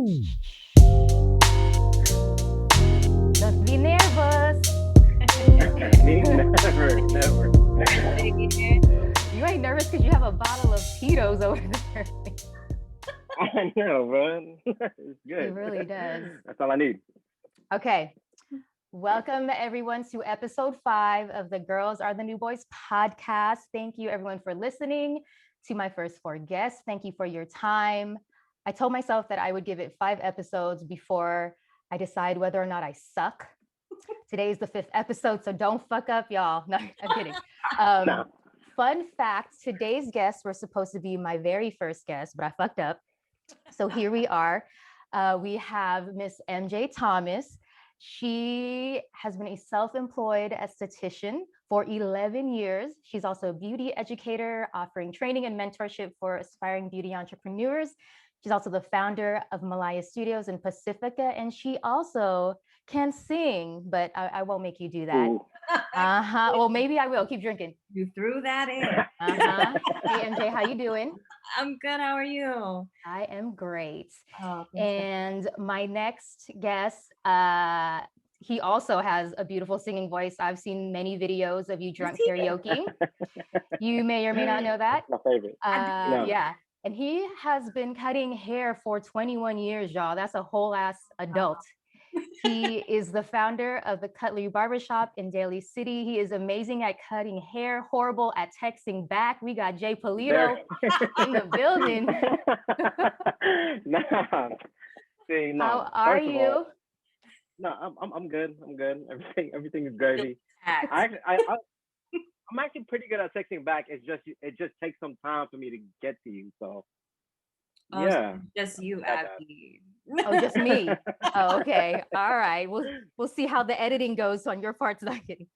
Don't be nervous. Me, never. You ain't nervous because you have a bottle of Tito's over there. I know, bro. It's He good. really does. That's all I need. Okay. Welcome, everyone, to episode 5 of the Girls Are the New Boys podcast. Thank you, everyone, for listening. To my first 4 guests, thank you for your time. I told myself that I would give it 5 episodes before I decide whether or not I suck. Today is the 5th episode, so don't fuck up, y'all. No, I'm kidding. No. Fun fact, today's guests were supposed to be my very first guest, but I fucked up. So here we are. We have Miss MJ Thomas. She has been a self-employed esthetician for 11 years. She's also a beauty educator, offering training and mentorship for aspiring beauty entrepreneurs. She's also the founder of Malaya Studios in Pacifica, and she also can sing, but I won't make you do that. Ooh. Well, maybe I will. Keep drinking. You threw that in. Hey, MJ, how you doing? I'm good. How are you? I am great. Oh, And my next guest, he also has a beautiful singing voice. I've seen many videos of you drunk karaoke. You may or may not know that. My favorite. No. Yeah. And he has been cutting hair for 21 years, y'all. That's a whole ass adult. He is the founder of the Cutlery Barber Shop in Daly City. He is amazing at cutting hair, horrible at texting back. We got Jay Pulido in the building. Nah. See, no. How are First of you? all, no, I'm good. I'm good. Everything is gravy. I'm actually pretty good at texting back. It just takes some time for me to get to you. So Oh, yeah. just you, Not bad. Abby. Oh, just me. Oh, okay. All right. We'll see how the editing goes on your part. Not kidding.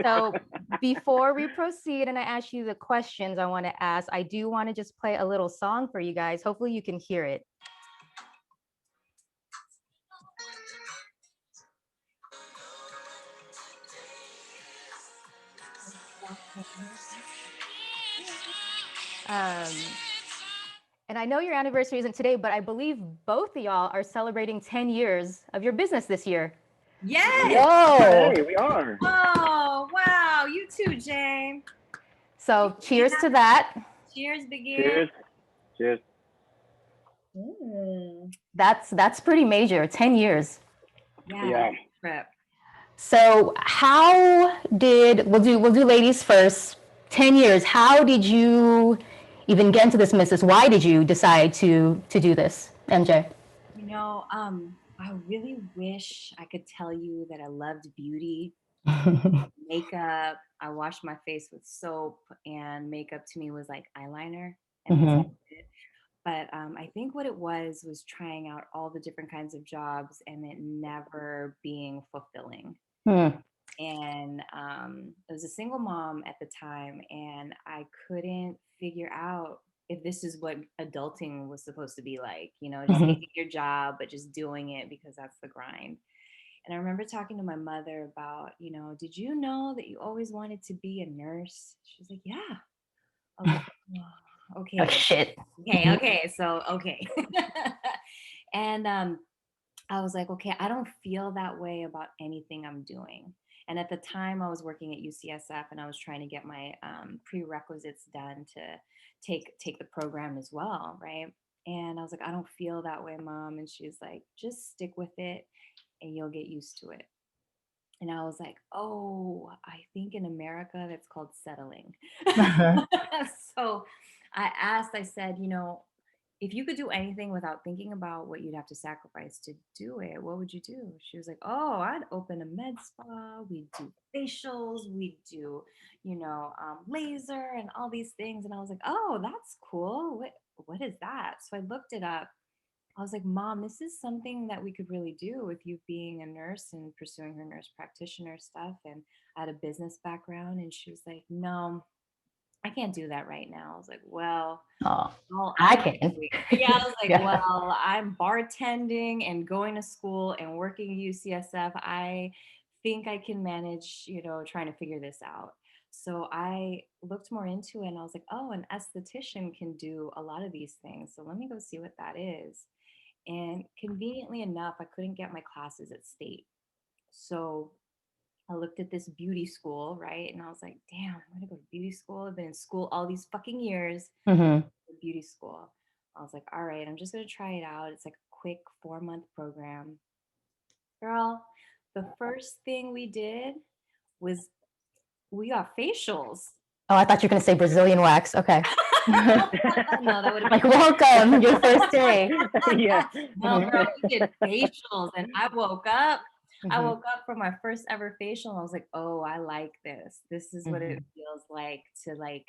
So before we proceed and I ask you the questions I want to ask, I do want to just play a little song for you guys. Hopefully you can hear it. And I know your anniversary isn't today, but I believe both of y'all are celebrating 10 years of your business this year. Yes. Whoa! Hey, we are. Oh, wow. You too, Jay. So cheers to that. Cheers, begin. Cheers. Cheers. That's pretty major. 10 years. Yeah. Prep. So we'll do ladies first. 10 years. How did you even get into this business? Why did you decide to do this, MJ? You know, I really wish I could tell you that I loved beauty, makeup. I washed my face with soap, and makeup to me was like eyeliner. And that's it. But I think what it was trying out all the different kinds of jobs and it never being fulfilling. And I was a single mom at the time, and I couldn't figure out if this is what adulting was supposed to be like, just hating your job, but just doing it because that's the grind. And I remember talking to my mother about, did you know that you always wanted to be a nurse? She was like, yeah. I was like, oh, okay. Oh, shit. Okay. So, okay. And I was like, okay, I don't feel that way about anything I'm doing. And at the time I was working at UCSF and I was trying to get my prerequisites done to take the program as well, right? And I was like, I don't feel that way, Mom. And she was like, just stick with it and you'll get used to it. And I was like, oh, I think in America that's called settling. So I said, if you could do anything without thinking about what you'd have to sacrifice to do it, what would you do? She was like, oh, I'd open a med spa. We'd do facials. We'd do, laser and all these things. And I was like, oh, that's cool. What is that? So I looked it up. I was like, Mom, this is something that we could really do with you being a nurse and pursuing her nurse practitioner stuff. And I had a business background. And she was like, no, I can't do that right now. I was like, well, I can. Yeah, I was like, well, I'm bartending and going to school and working at UCSF. I think I can manage, trying to figure this out. So I looked more into it and I was like, oh, an esthetician can do a lot of these things. So let me go see what that is. And conveniently enough, I couldn't get my classes at state. So I looked at this beauty school, right? And I was like, damn, I'm gonna go to beauty school. I've been in school all these fucking years. Mm-hmm. Beauty school. I was like, all right, I'm just gonna try it out. It's like a quick 4-month program. Girl, the first thing we did was we got facials. Oh, I thought you were gonna say Brazilian wax. Okay. No, that would have Like, been welcome, your first day. Yeah. no, girl, we did facials, and I woke up. I Mhm, woke up from my first ever facial, and I was like, "Oh, I like this. This is what it mhm. feels like to like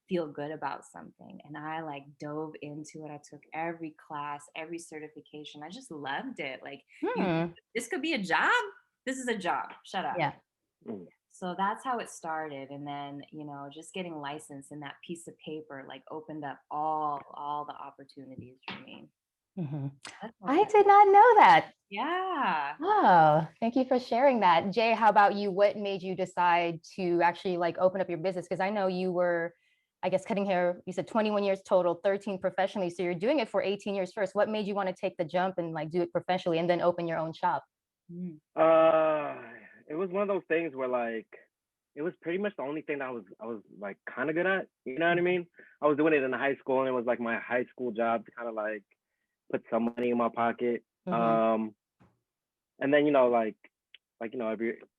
feel good about something." And I like dove into it. I took every class, every certification. I just loved it. Like, you, Hmm. this could be a job. This is a job. Shut up. Yeah. Mm. So that's how it started. And then, just getting licensed in that piece of paper like opened up all the opportunities for me. Mhm. That's how I it, did not know that. yeah. Oh, thank you for sharing that. Jay, how about you? What made you decide to actually like open up your business? Because I know you were, I guess, cutting hair, you said 21 years total, 13 professionally. So you're doing it for 18 years first. What made you want to take the jump and like do it professionally and then open your own shop? Mm. Uh, it was one of those things where like it was pretty much the only thing that I was like kind of good at. You know what I mean? I was doing it in high school, and it was like my high school job to kind of like put some money in my pocket. Mm-hmm. Um, and then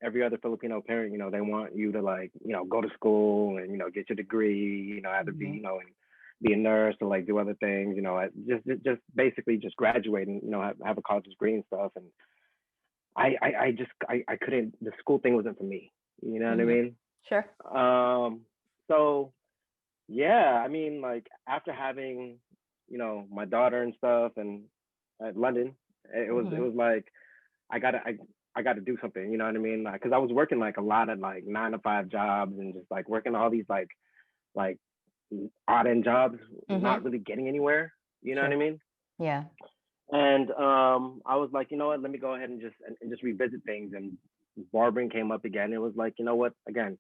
every other Filipino parent, they want you to like go to school and get your degree, either be Mm-hmm. and be a nurse or like do other things, just basically just graduate and have a college degree and stuff. And I couldn't. The school thing wasn't for me. You know what I Mm-hmm. mean? Sure. So yeah, I mean, like after having, my daughter and stuff, and at London, it was like I got to do something. You know what I mean? Because I was working like a lot of like 9 to 5 jobs and just like working all these like odd end jobs, Mm-hmm. not really getting anywhere. You know what I Sure. mean? Yeah. And I was like, you know what? Let me go ahead and just revisit things. And barbering came up again. It was like, you know what? Again,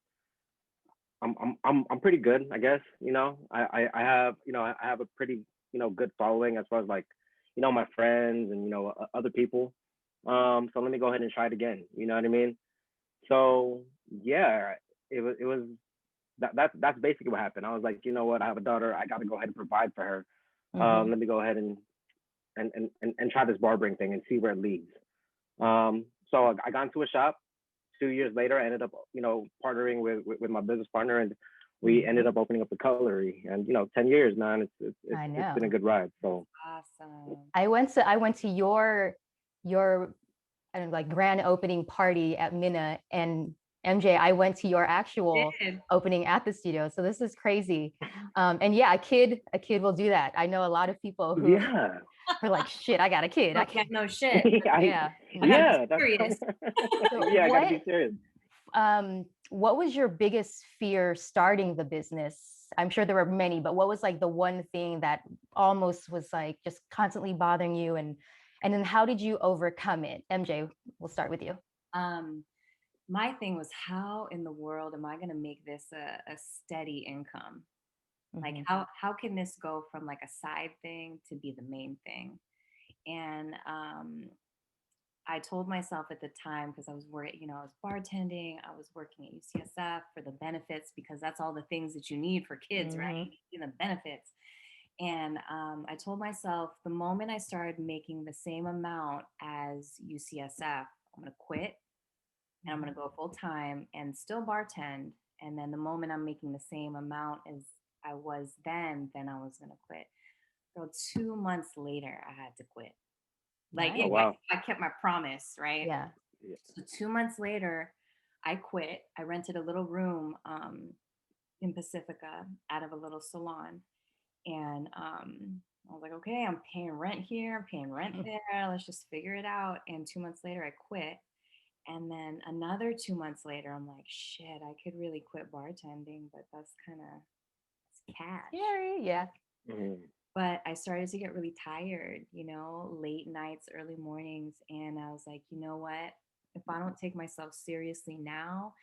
I'm pretty good, I guess. I have I have a pretty good following as far as like my friends and other people. So let me go ahead and try it again. You know what I mean? So yeah, it was that's basically what happened. I was like, you know what? I have a daughter. I got to go ahead and provide for her. Mm-hmm. Let me go ahead and try this barbering thing and see where it leads. So I got into a shop. 2 years later, I ended up, partnering with my business partner, and we Mm-hmm. ended up opening up the Cutlery. And 10 years, man, I it's been a know. good ride. So Awesome. I went to your I don't know, like grand opening party at Minna, and MJ, I went to your actual Did. opening at the studio. So this is crazy. And yeah, a kid will do that. I know a lot of people who yeah, are like, shit, I got a kid. Oh, I yeah, can't. no shit. I Yeah. I gotta Mhm. be yeah, that's serious. So yeah, I got to be serious. what was your biggest fear starting the business? I'm sure there were many, but what was like the one thing that almost was like just constantly bothering you, and then how did you overcome it? MJ, we'll start with you. Um, my thing was, how in the world am I gonna make this a steady income? Like, Mm-hmm. how can this go from like a side thing to be the main thing? And I told myself at the time, because I was working, I was bartending, I was working at UCSF for the benefits, because that's all the things that you need for kids, right? Mm-hmm. You need the benefits. And I told myself, the moment I started making the same amount as UCSF, I'm going to quit and I'm going to go full time and still bartend. And then the moment I'm making the same amount as I was then I was going to quit. So 2 months later, I had to quit. Like, Oh Nice. wow. I kept my promise, right? Yeah. Yeah. So 2 months later, I quit. I rented a little room in Pacifica out of a little salon. And I was like, okay, I'm paying rent here, I'm paying rent there. Let's just figure it out. And 2 months later, I quit. And then another 2 months later, I'm like, shit, I could really quit bartending, but that's kind of cash. Scary. Yeah. Mhm. But I started to get really tired, late nights, early mornings. And I was like, you know what? If I don't take myself seriously now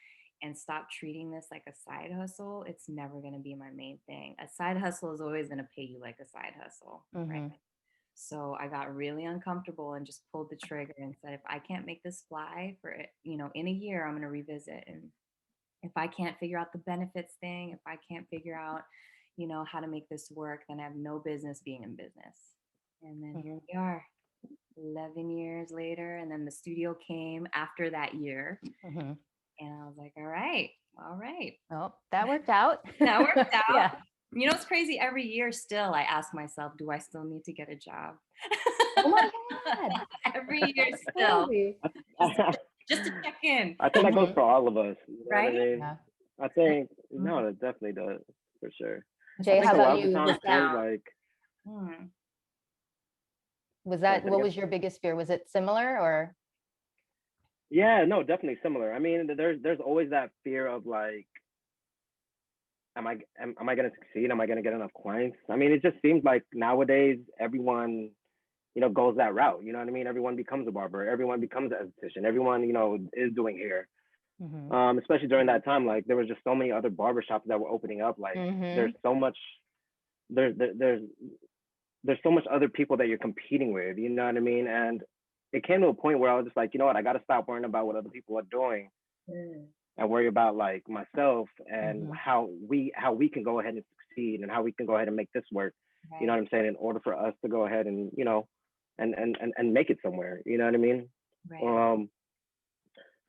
and stop treating this like a side hustle, it's never going to be my main thing. A side hustle is always going to pay you like a side hustle, right? Mm-hmm. So I got really uncomfortable and just pulled the trigger and said, if I can't make this fly for it, in a year, I'm going to revisit. And if I can't figure out the benefits thing, if I can't figure out, how to make this work, then I have no business being in business. And then here we are, 11 years later. And then the studio came after that year. Mhm. And I was like, all right. Oh, that worked out. That worked out. Yeah. It's crazy. Every year still, I ask myself, do I still need to get a job? Oh my God. Every year That's still, crazy. just to check in. I think that goes Mhm. for all of us. You know what I Right? mean? Yeah. I think no, it definitely does for sure. I Jay, think how a about lot of the you? times too, like Hmm. sorry, say it What again. was your biggest fear? Was it similar or? Yeah, no, definitely similar. I mean, there's always that fear of like, am I gonna succeed? Am I gonna get enough clients? I mean, it just seems like nowadays everyone, goes that route. You know what I mean? Everyone becomes a barber. Everyone becomes an esthetician. Everyone, is doing hair. Mhm. Especially during that time, like there was just so many other barbershops that were opening up. Like there's Mhm. so much, there's so much other people that you're competing with. You know what I mean? And it came to a point where I was just like, you know what? I got to stop worrying about what other people are doing Mm. and worry about like myself and Mhm. how we can go ahead and succeed and how we can go ahead and make this work. You know Right. what I'm saying? In order for us to go ahead and and make it somewhere. You know what I mean? Right. Um,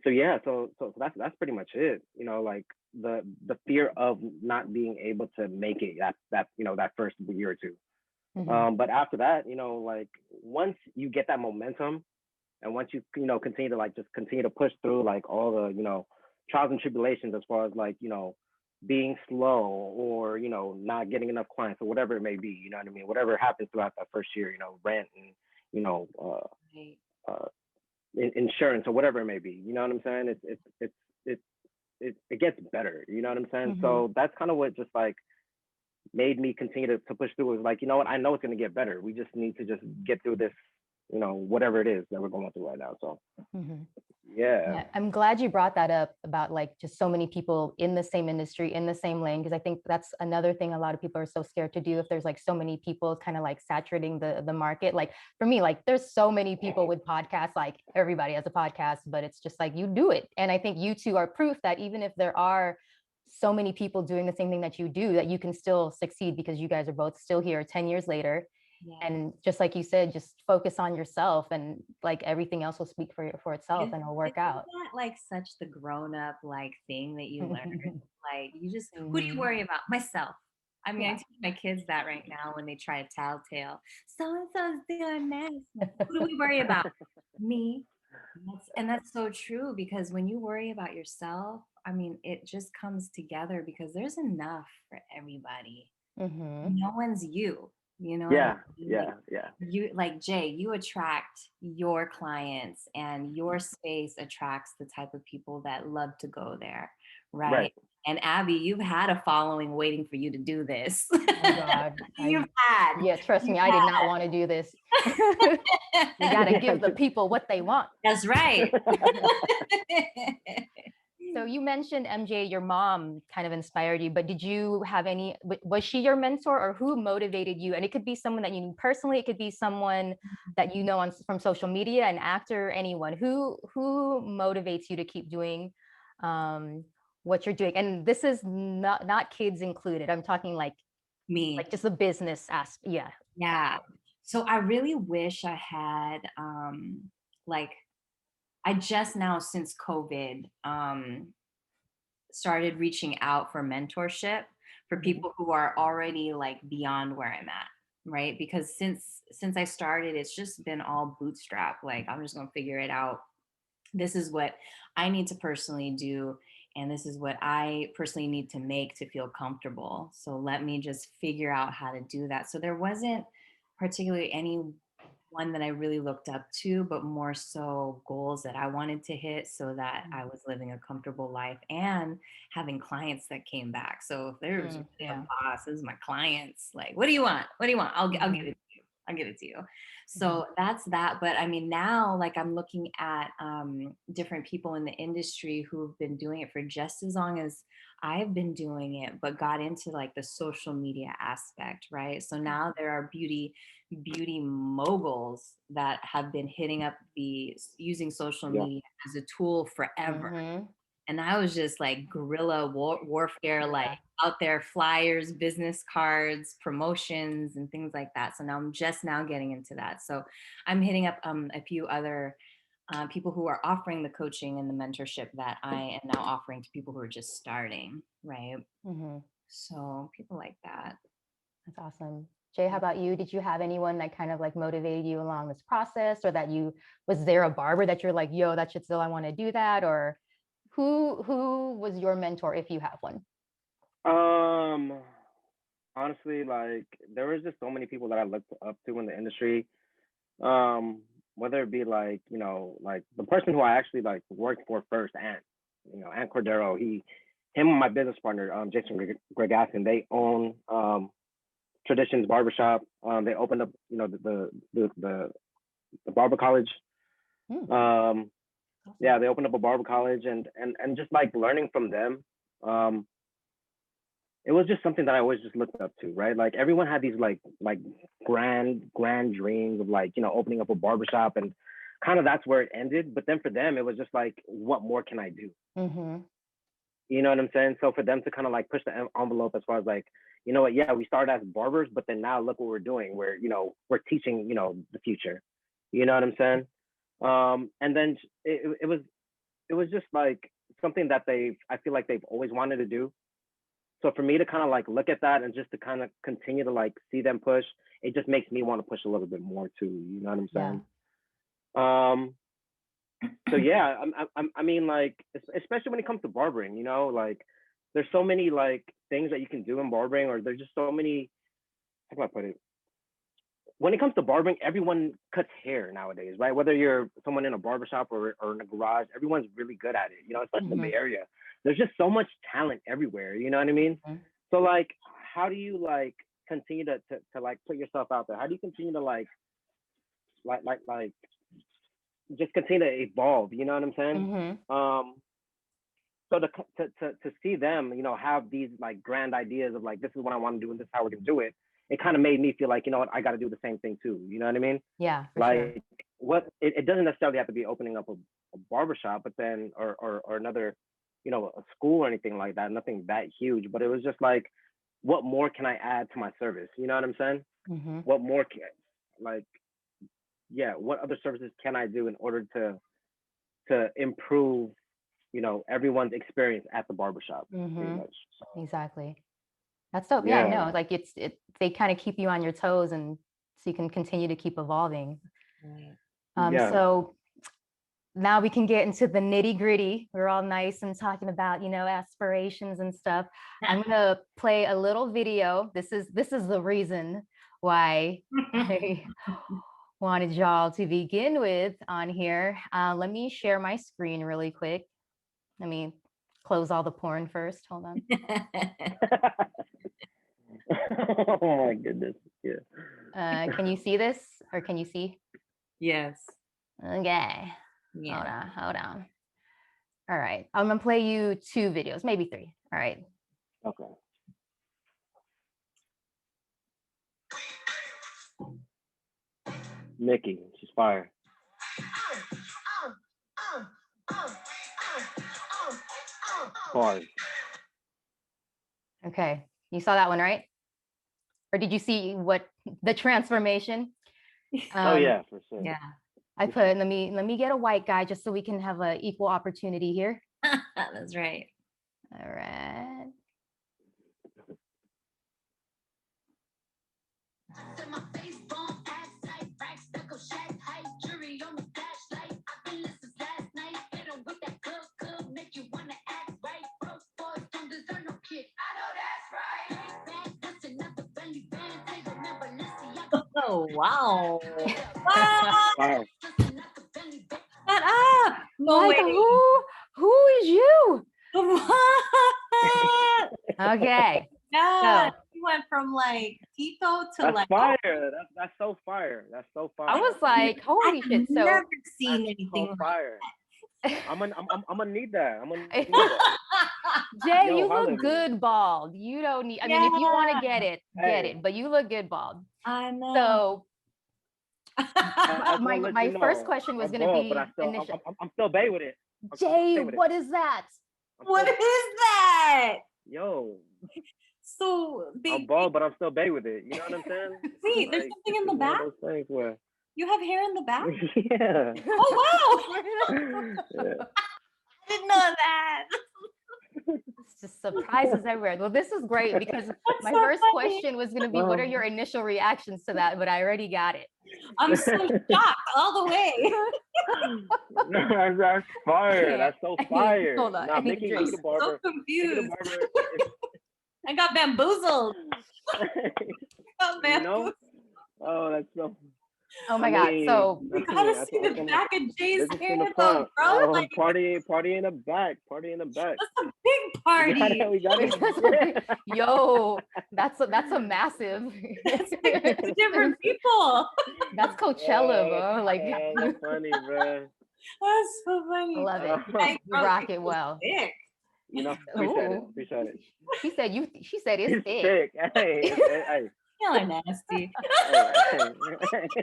so yeah, so that's pretty much it. Like the fear of not being able to make it that first year or two. Mhm. But after that, like once you get that momentum and once you continue to like just continue to push through like all the trials and tribulations as far as like being slow or not getting enough clients or whatever it may be, you know what I mean, whatever happens throughout that first year, rent and you know Right. uh insurance or whatever it may be, you know what I'm saying, it it gets better, you know what I'm saying. Mhm. So that's kind of what just like made me continue to push through. It was like, you know what, I know it's going to get better, we just need to just get through this, whatever it is that we're going through right now. So Mhm. yeah. Yeah, I'm glad you brought that up about like just so many people in the same industry, in the same lane, because I think that's another thing a lot of people are so scared to do. If there's like so many people kind of like saturating the market. Like for me, like there's so many people with podcasts, like everybody has a podcast, but it's just like you do it. And I think you two are proof that even if there are so many people doing the same thing that you do, that you can still succeed because you guys are both still here 10 years later. Yeah. And just like you said, just focus on yourself and like everything else will speak for itself and it'll work Isn't out. that like such the grown up like thing that you learn? Like you just, who do you Mhm. worry about? Myself. I mean, I Yeah. teach my kids that right now when they try to telltale. So and so's doing this. Who do we worry about? Me. And that's so true because when you worry about yourself, I mean, it just comes together because there's enough for everybody. Mhm. No one's you. You know what I Yeah, mean? Like yeah, yeah. you, like Jay, you attract your clients and your space attracts the type of people that love to go there, right? Right. And Abby, you've had a following waiting for you to do this. Oh God. you've had, Yeah, trust you've me, I did not want to do this. You got to Yeah. give the people what they want. That's right. So you mentioned MJ, your mom kind of inspired you, but did you have any, was she your mentor or who motivated you? And it could be someone that you knew personally, it could be someone that you know from social media, an actor, anyone. Who motivates you to keep doing um, what you're doing? And this is not kids included. I'm talking Me. like just the business aspect. Yeah. Yeah. So I really wish I had like I just now since COVID started reaching out for mentorship for Mhm. people who are already like beyond where I'm at, right? Because since I started, it's just been all bootstrap. Like I'm just gonna figure it out. This is what I need to personally do, and this is what I personally need to make to feel comfortable. So let me just figure out how to do that. So there wasn't particularly any one that I really looked up to, but more so goals that I wanted to hit so that I was living a comfortable life and having clients that came back. So if there was really a Yeah. boss, this is my clients. Like, what do you want? What do you want? I'll give Mhm. it. I'll give it to you. So that's that. But I mean, now like I'm looking at different people in the industry who've been doing it for just as long as I've been doing it, but got into like the social media aspect, right? So now there are beauty moguls that have been hitting up using social Yeah. media as a tool forever. Mhm. And I was just like guerrilla warfare, like Yeah. out there, flyers, business cards, promotions, and things like that. So now I'm just now getting into that. So I'm hitting up a few other people who are offering the coaching and the mentorship that I am now offering to people who are just starting, right? Mhm. So people like that. That's awesome. Jay, how about you? Did you have anyone that kind of like motivated you along this process, or that was there a barber that you're like, yo, that shit still, I want to do that? Or who was your mentor if you have one? Honestly, like there was just so many people that I looked up to in the industry. Um, whether it be like, like the person who I actually like worked for first, Ant Cordero, him and my business partner, Jason Gregasson, they own Traditions Barbershop. They opened up, the barber college. Hmm. Um, Awesome. yeah, they opened up a barber college, and just like learning from them. It was just something that I always just looked up to, right? Like everyone had these like grand dreams of like, opening up a barbershop, and kind of that's where it ended. But then for them, it was just like, what more can I do? Mm-hmm. You know what I'm saying? So for them to kind of like push the envelope as far as like, you know what, yeah, we started as barbers, but then now look what we're doing. We're teaching, the future. You know what I'm saying? And then it was just like something that I feel like they've always wanted to do. So for me to kind of like look at that and just to kind of continue to like see them push, it just makes me want to push a little bit more too. You know what I'm saying? So yeah, I mean, like, especially when it comes to barbering, like there's so many like things that you can do in barbering, or there's just so many. How can I put it? When it comes to barbering, everyone cuts hair nowadays, right? Whether you're someone in a barbershop or in a garage, everyone's really good at it, especially in the Bay Area. There's just so much talent everywhere, you know what I mean? Mm-hmm. So like, how do you like continue to like put yourself out there? How do you continue to like just continue to evolve, you know what I'm saying? Mm-hmm. So to see them, have these like grand ideas of like, this is what I want to do and this is how we're gonna do it. It kind of made me feel like, I got to do the same thing too. You know what I mean? Yeah, for like sure. it doesn't necessarily have to be opening up a barbershop, but then or another, a school or anything like that. Nothing that huge, but it was just like, what more can I add to my service? You know what I'm saying? Mm-hmm. What more like, yeah, what other services can I do in order to improve, everyone's experience at the barbershop, pretty Mm-hmm. much. So, Exactly. That's dope. Yeah, yeah. no, like they kind of keep you on your toes, and so you can continue to keep evolving. Right. Yeah. So now we can get into the nitty gritty. We're all nice and talking about, aspirations and stuff. I'm gonna play a little video. This is the reason why I wanted y'all to begin with on here. Let me share my screen really quick. Let me close all the porn first. Hold on. Oh my goodness. Yeah. Can you see this, or can you see? Yes. Okay. Yeah. Hold on. All right. I'm gonna play you 2 videos, maybe 3. All right. Okay. Nikki, she's fire. Bars. Okay. You saw that one, right? Or did you see what the transformation? Oh yeah, for sure. Yeah. I put, let me get a white guy just so we can have an equal opportunity here. That's right. All right. Oh wow. Wow. Shut up. No Like, way. who is you? What? Okay. God, So went from like Tito to That's like, fire. That's so fire. That's so fire. I was like, holy I've shit. So never seen anything so like fire. I'm gonna need that. I'm gonna need Jay, that. Yo, you holla look at me. good bald. You don't need, I mean, if you want to get it, get Hey, it, but you look good bald. I know. So I just my want to let my you first know question was I'm going to bald, but be initial. I'm still bay with it. I'm still Jay, bay with it. what is that? What is that? Yo, So I'm bald, but I'm still bay with it. You know what I'm saying? wait, there's Like, something in it's the one of back? those things where, You have hair in the back? yeah. Oh wow. Yeah. I didn't know that. It's just surprises everywhere. Well, this is great because my so first funny. question was going to be, what are your initial reactions to that? But I already got it. I'm so shocked all the way. That's fire. can't. That's so I need- fire. hold on, I Nah, need a Mickey, drink. Mickey the So barber. Mickey the confused. barber. I got bamboozled. You know? Oh, that's so. Oh my I God. mean, So You gotta see the back of Jay's business hair in the though, front. bro. Oh, Like, party in the back. Party in the back. that's a big party. We got it. yo, that's a massive. It's different people. That's Coachella, bro. Like, that's funny, bro. That's so funny. I love it. Like, You bro, rock it's it well. thick. You know, appreciate it. Ooh. Appreciate it. She said it's It's thick. thick. Hey. Y'all are nasty.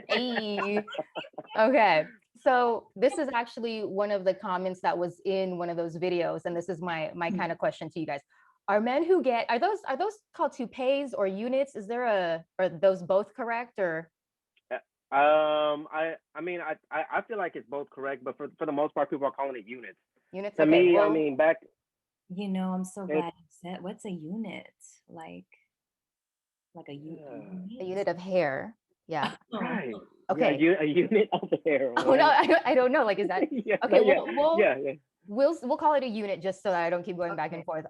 Hey. Okay. So this is actually one of the comments that was in one of those videos, and this is my kind of question to you guys. Are men who get are those called toupees or units? Are those both correct or? I mean, I feel like it's both correct, but for the most part, people are calling it units. Units? To Okay, me, well, I mean, back. You know, I'm so glad you said. What's a unit? Like a a unit of hair. Yeah. Right. Okay. Yeah, a unit of hair. Oh no, I don't know. Like, is that Yeah, okay? yeah. We'll call it a unit just so that I don't keep going back and forth.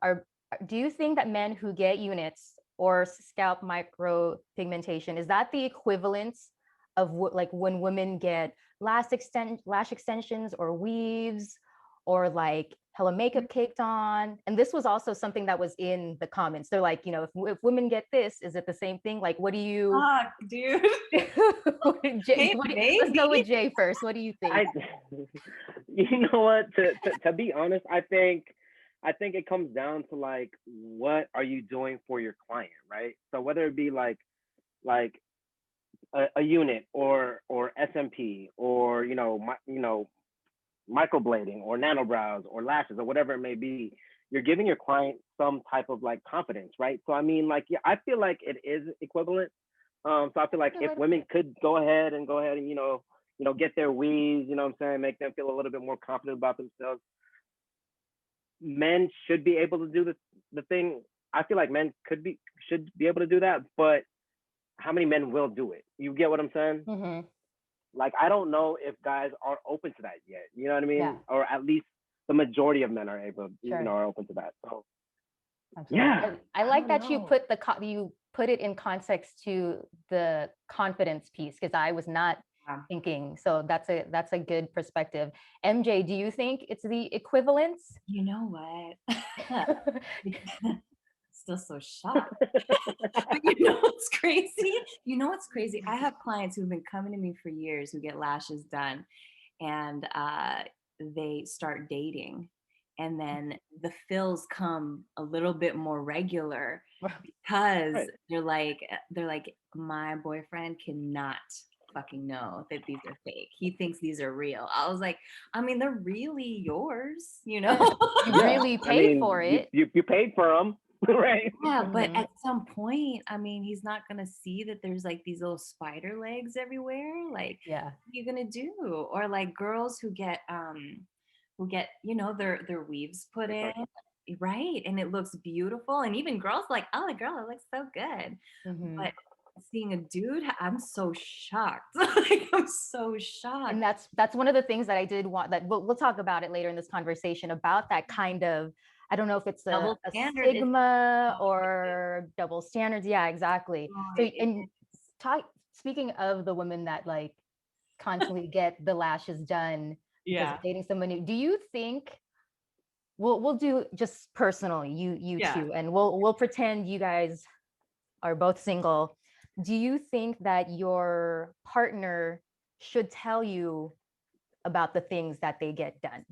Do you think that men who get units or scalp micropigmentation, is that the equivalent of like when women get lash extensions or weaves or like hella makeup caked on? And this was also something that was in the comments. They're like, if women get this, is it the same thing? Like, what do you? Fuck, dude. Jay, let's go with Jay first. What do you think? You know what? To be honest, I think it comes down to like, what are you doing for your client, right? So whether it be like a unit or SMP or microblading or nanobrows or lashes or whatever it may be, you're giving your client some type of like confidence, right? So I mean, like, yeah, I feel like it is equivalent. So I feel like if women could go ahead and get their weaves, you know what I'm saying, make them feel a little bit more confident about themselves. Men should be able to do the thing. I feel like men should be able to do that, but how many men will do it? You get what I'm saying? Mm-hmm. Like, I don't know if guys are open to that yet. You know what I mean? Yeah. Or at least the majority of men are able, Sure. are open to that. So, absolutely. yeah. I like that you put it in context to the confidence piece, because I was not thinking. So that's a good perspective. MJ, do you think it's the equivalence? You know what? Still so shocked. But you know what's crazy? I have clients who've been coming to me for years who get lashes done, and they start dating, and then the fills come a little bit more regular because they're like, my boyfriend cannot fucking know that these are fake. He thinks these are real. I was like, I mean, they're really yours, you know? You really paid for it. You paid for them. Right. Yeah, but at some point, I mean, he's not gonna see that there's like these little spider legs everywhere. Like, yeah, what are you gonna do? Or like girls who get their weaves put in, right? And it looks beautiful. And even girls like, oh, girl, it looks so good. Mm-hmm. But seeing a dude, I'm so shocked. Like, I'm so shocked. And that's one of the things that I did want, that we'll talk about it later in this conversation, about that kind of, I don't know if it's a stigma or double standards. Yeah, exactly. So, and speaking of the women that like constantly get the lashes done because of dating someone new, do you think, we'll do just personally, you two, and we'll pretend you guys are both single, do you think that your partner should tell you about the things that they get done?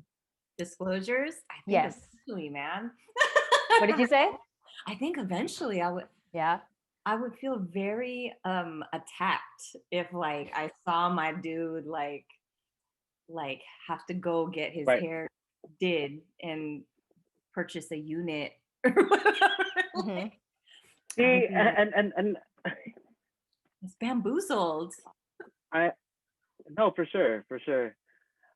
Disclosures? I think Yes. eventually, man. What did you say? I think eventually Yeah. I would feel very attacked if like I saw my dude like have to go get his Right. hair did and purchase a unit or whatever. Hmm. I would See, be like, and it's bamboozled. I no, for sure, for sure.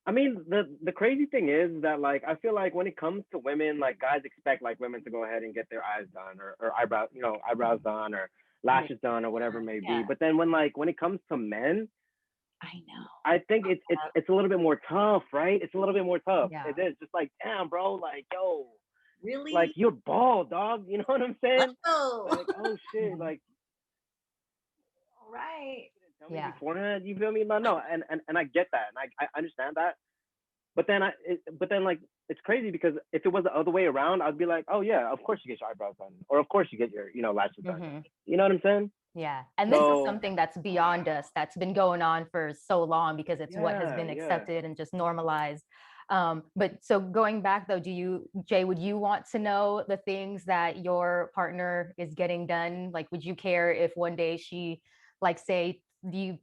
I mean, the crazy thing is that like I feel like when it comes to women, like guys expect like women to go ahead and get their eyes done or eyebrow, eyebrows done or Right. lashes done or whatever it may be. Yeah, But then when it comes to men, I know. I think it's a little bit more tough, right? It's a little bit more tough. Yeah. It is just like, damn, bro, like yo, like Really? you're bald, dog. You know what I'm saying? Oh, Like, oh shit, like all right. tell me Yeah. beforehand. You feel me? No, and I get that, and I understand that. But then but then like it's crazy because if it was the other way around, I'd be like, oh yeah, of course you get your eyebrows done, or of course you get your lashes done. Hmm. You know what I'm saying? Yeah. And this is So something that's beyond us, that's been going on for so long because it's what has yeah, been yeah. accepted and just normalized. But so going back though, Jay, would you want to know the things that your partner is getting done? Like, would you care if one day she, like, say,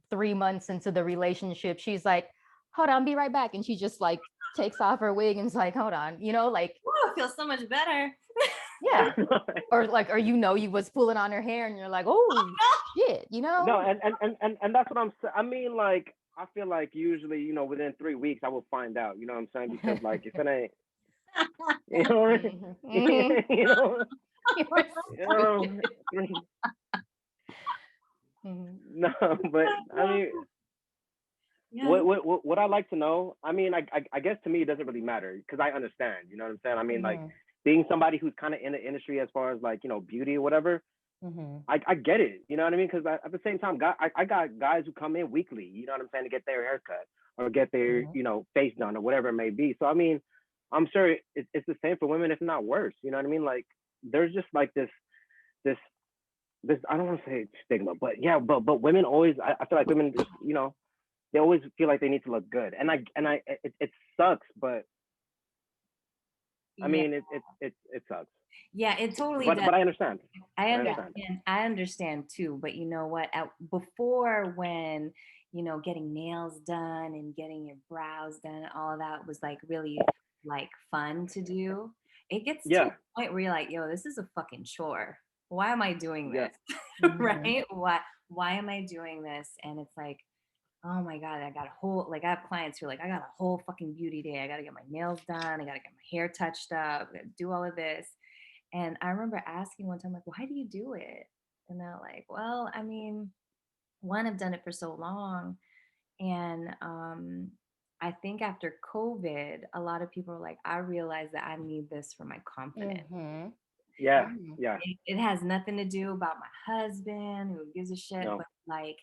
3 months into the relationship, she's like, hold on, be right back. And she just like takes off her wig and is like, hold on, like, Ooh, I feel so much better. yeah. Or like, or you was pulling on her hair and you're like, oh shit, No, and that's what I'm saying. I mean, like I feel like usually within 3 weeks I will find out. You know what I'm saying? Because like if it ain't, you know, Mhm. you know, You're you know, stupid. Mhm. no, but I mean, Yeah. what I like to know, I mean, I guess to me it doesn't really matter because I understand. You know what I'm saying? I mean, like Mhm. being somebody who's kind of in the industry as far as like beauty or whatever. Mhm. I get it. You know what I mean? Because at the same time, I got guys who come in weekly. You know what I'm saying? To get their haircut or get their Mhm. face done or whatever it may be. So I mean, I'm sure it's the same for women, if not worse. You know what I mean? Like there's just like this this I don't want to say stigma, but yeah, but women always I feel like women just they always feel like they need to look good, and it sucks, but I Yeah. mean it sucks, Yeah, it totally does. but I understand. I I Yeah. understand. understand. I understand too. But you know what? Before, when getting nails done and getting your brows done, all of that was like really like fun to do. It gets to a Yeah, point where you're like, yo, this is a fucking chore. Why am I doing yeah, this? Mhm. Right? Why am I doing this? And it's like, oh my God, I got a whole, like, I have clients who are like, I got a whole fucking beauty day. I got to get my nails done. I got to get my hair touched up. I gotta do all of this. And I remember asking one time, like, why do you do it? And they're like, well, I mean, one, I've done it for so long. And I think after COVID, a lot of people are like, I realize that I need this for my confidence. Mhm. yeah, Mhm. yeah. It has nothing to do about my husband who gives a shit, No, but like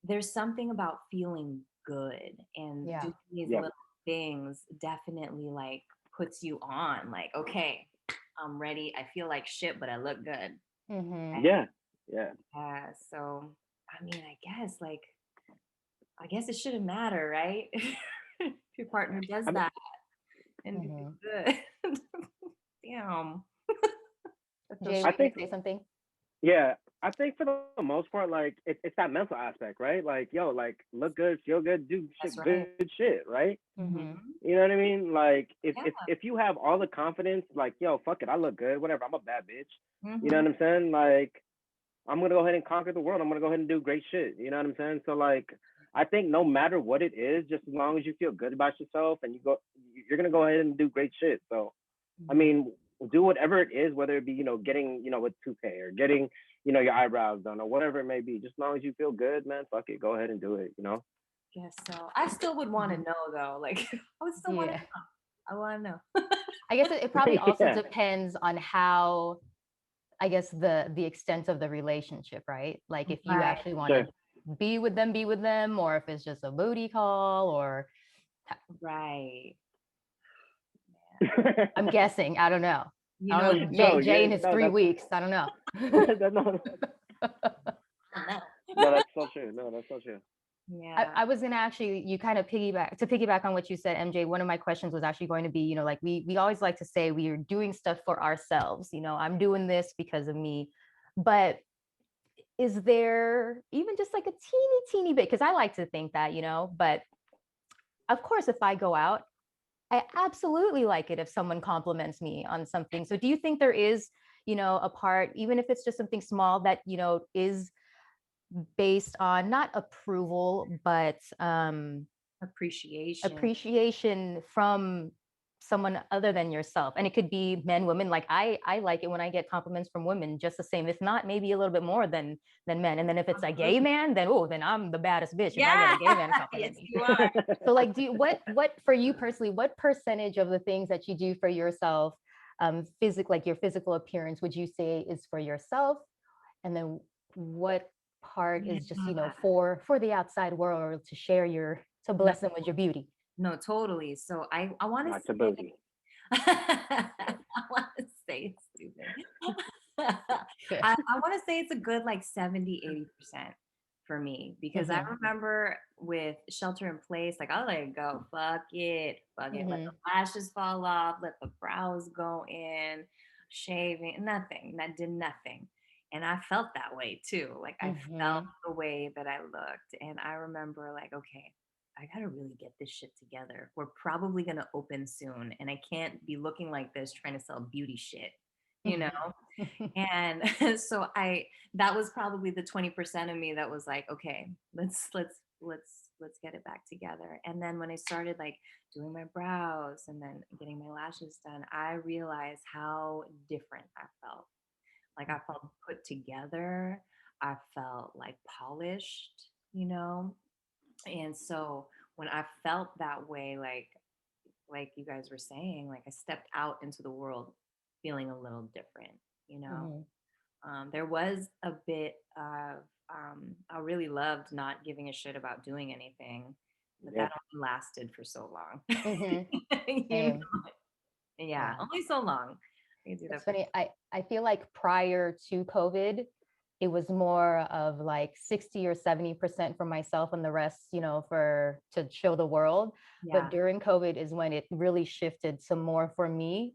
there's something about feeling good and Yeah. doing these yeah, little things definitely like puts you on like, okay, I'm ready. I feel like shit, but I look good. Mhm. yeah, yeah. So I mean, I guess it shouldn't matter, right? If your partner does I mean, that and you Mhm. feel good. Damn. I feel Jay, I were you gonna think, say something? yeah, I think for the most part, like it's that mental aspect, right? Like, yo, like look good, feel good, do that's shit, right. good shit, right? Mhm. Hmm. You know what I mean? Like, Yeah. if you have all the confidence, like, yo, fuck it, I look good, whatever. I'm a bad bitch. You know Hmm. what I'm saying? Like, I'm gonna go ahead and conquer the world. I'm gonna go ahead and do great shit. You know what I'm saying? So like, I think no matter what it is, just as long as you feel good about yourself and you're gonna go ahead and do great shit. So I Mhm. mean, do whatever it is, whether it be getting a toupee or getting your eyebrows done or whatever it may be. Just as long as you feel good, man, fuck it, go ahead and do it. Guess so. I still would want to Mhm. know though. Like I would still want to Yeah. know. I want to know. I guess it probably also Yeah, depends on how, I guess, the extent of the relationship, right? Like if you Right. actually want sure. to be with them, or if it's just a booty call, or Right. I'm guessing, I don't know. You I know, don't know. No, Jay yeah, in his no, 3 weeks. I don't know. no, I No, don't know. that's so true. No, that's so true. Yeah. I was gonna actually, you kind of piggyback on what you said, MJ. One of my questions was actually going to be, like we always like to say we are doing stuff for ourselves. I'm doing this because of me, but is there even just like a teeny bit? Because I like to think that, but of course, if I go out, I absolutely like it if someone compliments me on something. So do you think there is, a part, even if it's just something small that, is based on not approval, but Appreciation. appreciation from someone other than yourself? And it could be men, women. Like I like it when I get compliments from women just the same, if not maybe a little bit more than men. And then if it's a gay Absolutely. man, then I'm the baddest bitch if I get a Yeah. gay man Yes, compliment me. you are. So like, what for you personally, what percentage of the things that you do for yourself, like your physical appearance, would you say is for yourself? And then what part Yeah. is just, for the outside world to share to No, bless them with your beauty? no, totally. So I want to Not your say, booty. I want to say it's stupid. I want to say it's a good like 70-80% for me, because I Mm-hmm. remember with shelter in place, like I'll let it go. Fuck it. Let Mm-hmm. the lashes fall off, let the brows go in, shaving, nothing. That did nothing. And I felt that way too. Like I felt Mm-hmm. the way that I looked. And I remember like, okay, I gotta really get this shit together. We're probably gonna open soon, and I can't be looking like this trying to sell beauty shit, you know? And so that was probably the 20% of me that was like, okay, let's get it back together. And then when I started like doing my brows and then getting my lashes done, I realized how different I felt. Like I felt put together. I felt like polished, you know? And so when I felt that way, like you guys were saying, like I stepped out into the world feeling a little different, you know. Mm-hmm. There was a bit of I really loved not giving a shit about doing anything, but Yeah. that only lasted for so long. Mm-hmm. You know? Same. Yeah, Yeah. only so long. You can do It's that for funny. I feel like prior to COVID, it was more of like 60 or 70% for myself and the rest, for to show the world. But yeah. during COVID is when it really shifted some more for me.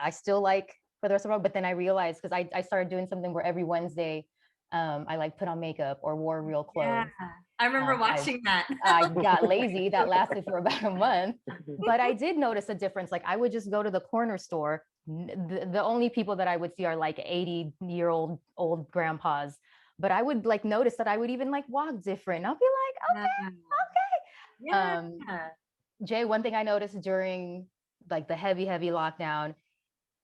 I still like for the rest of the world, but then I realized because I started doing something where every Wednesday, I like put on makeup or wore real Yeah. clothes. I remember I watching that. I got lazy. That lasted for about a month, but I did notice a difference. Like I would just go to the corner store. The only people that I would see are like 80-year-old old grandpas. But I would like notice that I would even like walk different. I'll be Yeah. like, okay, Yeah. okay. Jay, one thing I noticed during like the heavy lockdown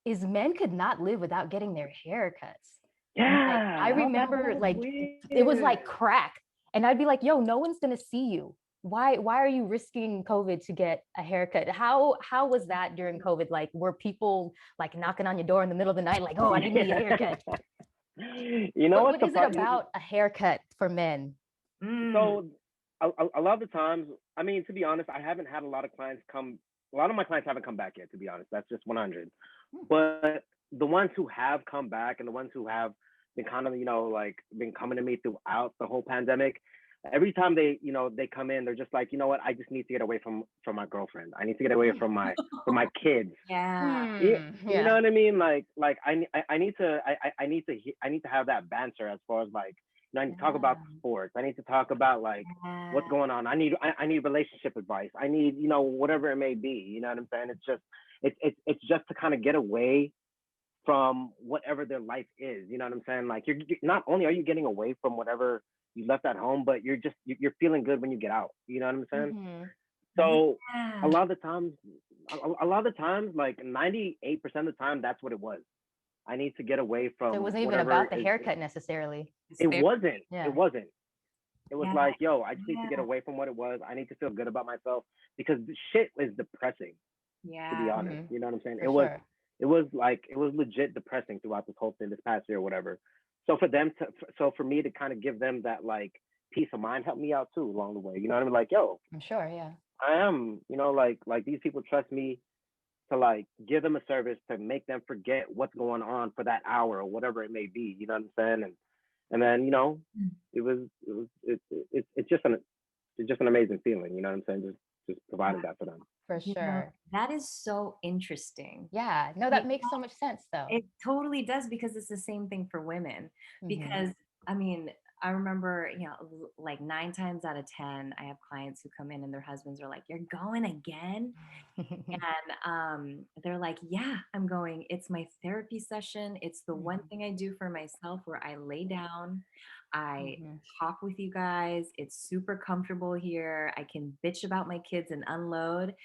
is men could not live without getting their hair cuts. Like I Yeah, that remember was like it was weird. like crack. And I'd be like, yo, no one's gonna see you. Why are you risking COVID to get a haircut? How was that during COVID? Like were people like knocking on your door in the middle of the night, like, oh, I need a haircut? You know What what the is it about a haircut for men? Mm, so a lot of the times, I mean, to be honest, I haven't had a lot of clients come. A lot of my clients haven't come back yet. To be honest, that's just 100. Hmm. But the ones who have come back and the ones who have been kind of, like been coming to me throughout the whole pandemic, every time they come in, they're just like, you know what, I just need to get away from my girlfriend. I need to get away from my kids. yeah. Yeah, you know Yeah. what I mean? Like I need to I need to have that banter as far as like, I need to talk about Yeah. sports. I need to talk about like what's Yeah. going on. I need relationship advice. I need, whatever it may be. You know what I'm saying? It's just it's just to kind of get away from whatever their life is. You know what I'm saying? Like you're not only are you getting away from whatever you left at home, but you're feeling good when you get out. You know what I'm saying? Mm-hmm. So a Yeah. lot of the times, a lot of the times, like 98% of the time, that's what it was. I need to get away So it from wasn't even whatever about the is. haircut necessarily. It's It very, wasn't. It Yeah. wasn't. It was yeah. like, yo, I just need to get Yeah. away from what it was. I need to feel good about myself because the shit is depressing, to be Yeah. honest. Mm-hmm. You know what I'm saying? For sure. It was legit depressing throughout this whole thing this past year or whatever. So for me to kind of give them that like peace of mind helped me out too along the way. You know what I mean? Like, yo, I'm sure. Yeah. I am, like these people trust me to like give them a service to make them forget what's going on for that hour or whatever it may be. You know what I'm saying? And then, it's just an amazing feeling. You know what I'm saying? Just providing that for them. For You know, sure. that is so interesting. Yeah. No, that makes so much sense though. It totally does, because it's the same thing for women. Because I mean, I remember, like 9 times out of 10, I have clients who come in and their husbands are like, "You're going again?" And they're like, "Yeah, I'm going. It's my therapy session. It's the one thing I do for myself where I lay down, I talk with you guys. It's super comfortable here. I can bitch about my kids and unload.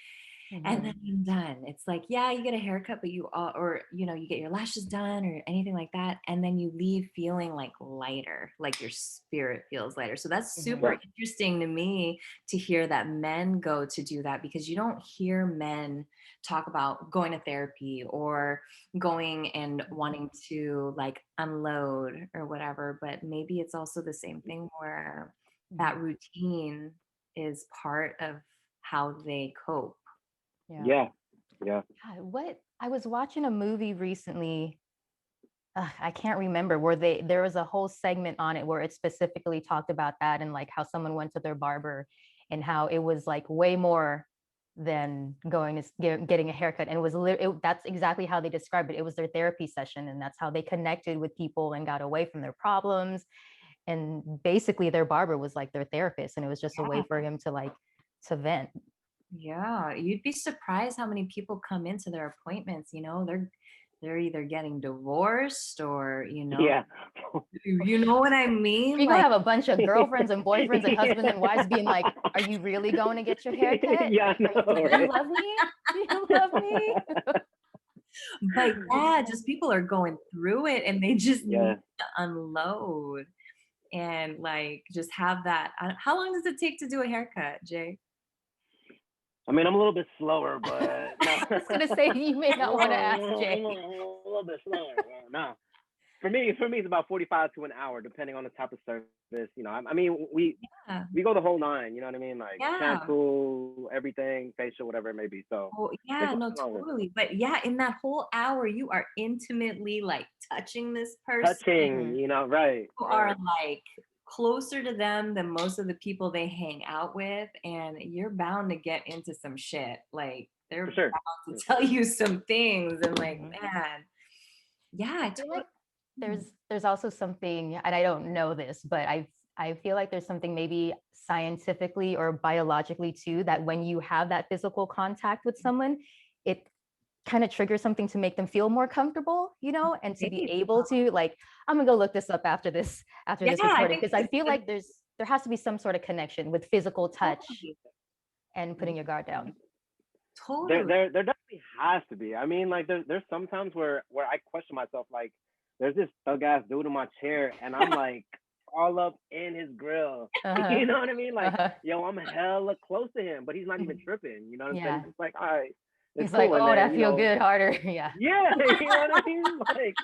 And then I'm done." It's like, yeah, you get a haircut, but you get your lashes done or anything like that. And then you leave feeling like lighter, like your spirit feels lighter. So that's super interesting to me to hear that men go to do that, because you don't hear men talk about going to therapy or going and wanting to like unload or whatever. But maybe it's also the same thing where that routine is part of how they cope. Yeah. God, what I was watching a movie recently. I can't remember where there was a whole segment on it where it specifically talked about that, and like how someone went to their barber and how it was like way more than going to getting a haircut. And it was that's exactly how they described it. It was their therapy session, and that's how they connected with people and got away from their problems. And basically their barber was like their therapist, and it was just a way for him to vent. Yeah, you'd be surprised how many people come into their appointments, they're either getting divorced or, Yeah. you know what I mean? You're gonna Like, have a bunch of girlfriends and boyfriends and husbands and wives being like, "Are you really going to get your hair cut? Yeah, I know, Do you love me? Do you love me?" but yeah, just people are going through it and they just need Yeah. to unload and like just have that. How long does it take to do a haircut, Jay? I mean, I'm a little bit slower, but no. I was gonna say you may not want to ask Jay. A little bit slower. No. For me, it's about 45 to an hour, depending on the type of service. I mean, we go the whole nine. You know what I mean? Like shampoo, everything, facial, whatever it may be. So yeah, no, totally. But yeah, in that whole hour, you are intimately like touching this person. Touching, right. You are like closer to them than most of the people they hang out with, and you're bound to get into some shit. Like they're bound to tell you some things, and like, man, yeah, I feel like there's also something, and I don't know this, but I feel like there's something maybe scientifically or biologically too, that when you have that physical contact with someone, it kind of triggers something to make them feel more comfortable, and to be able to like, I'm gonna go look this up after this recording, because I feel like there has to be some sort of connection with physical touch and putting your guard down. Totally. There definitely has to be. I mean, like there's sometimes where I question myself, like there's this thug ass dude in my chair and I'm like all up in his grill. You know what I mean? Like, yo, I'm hella close to him, but he's not even tripping. You know what I'm saying? It's like, all right. He's cool. Like, oh, then, that feel good harder. Yeah. Yeah, you know what I mean? Like,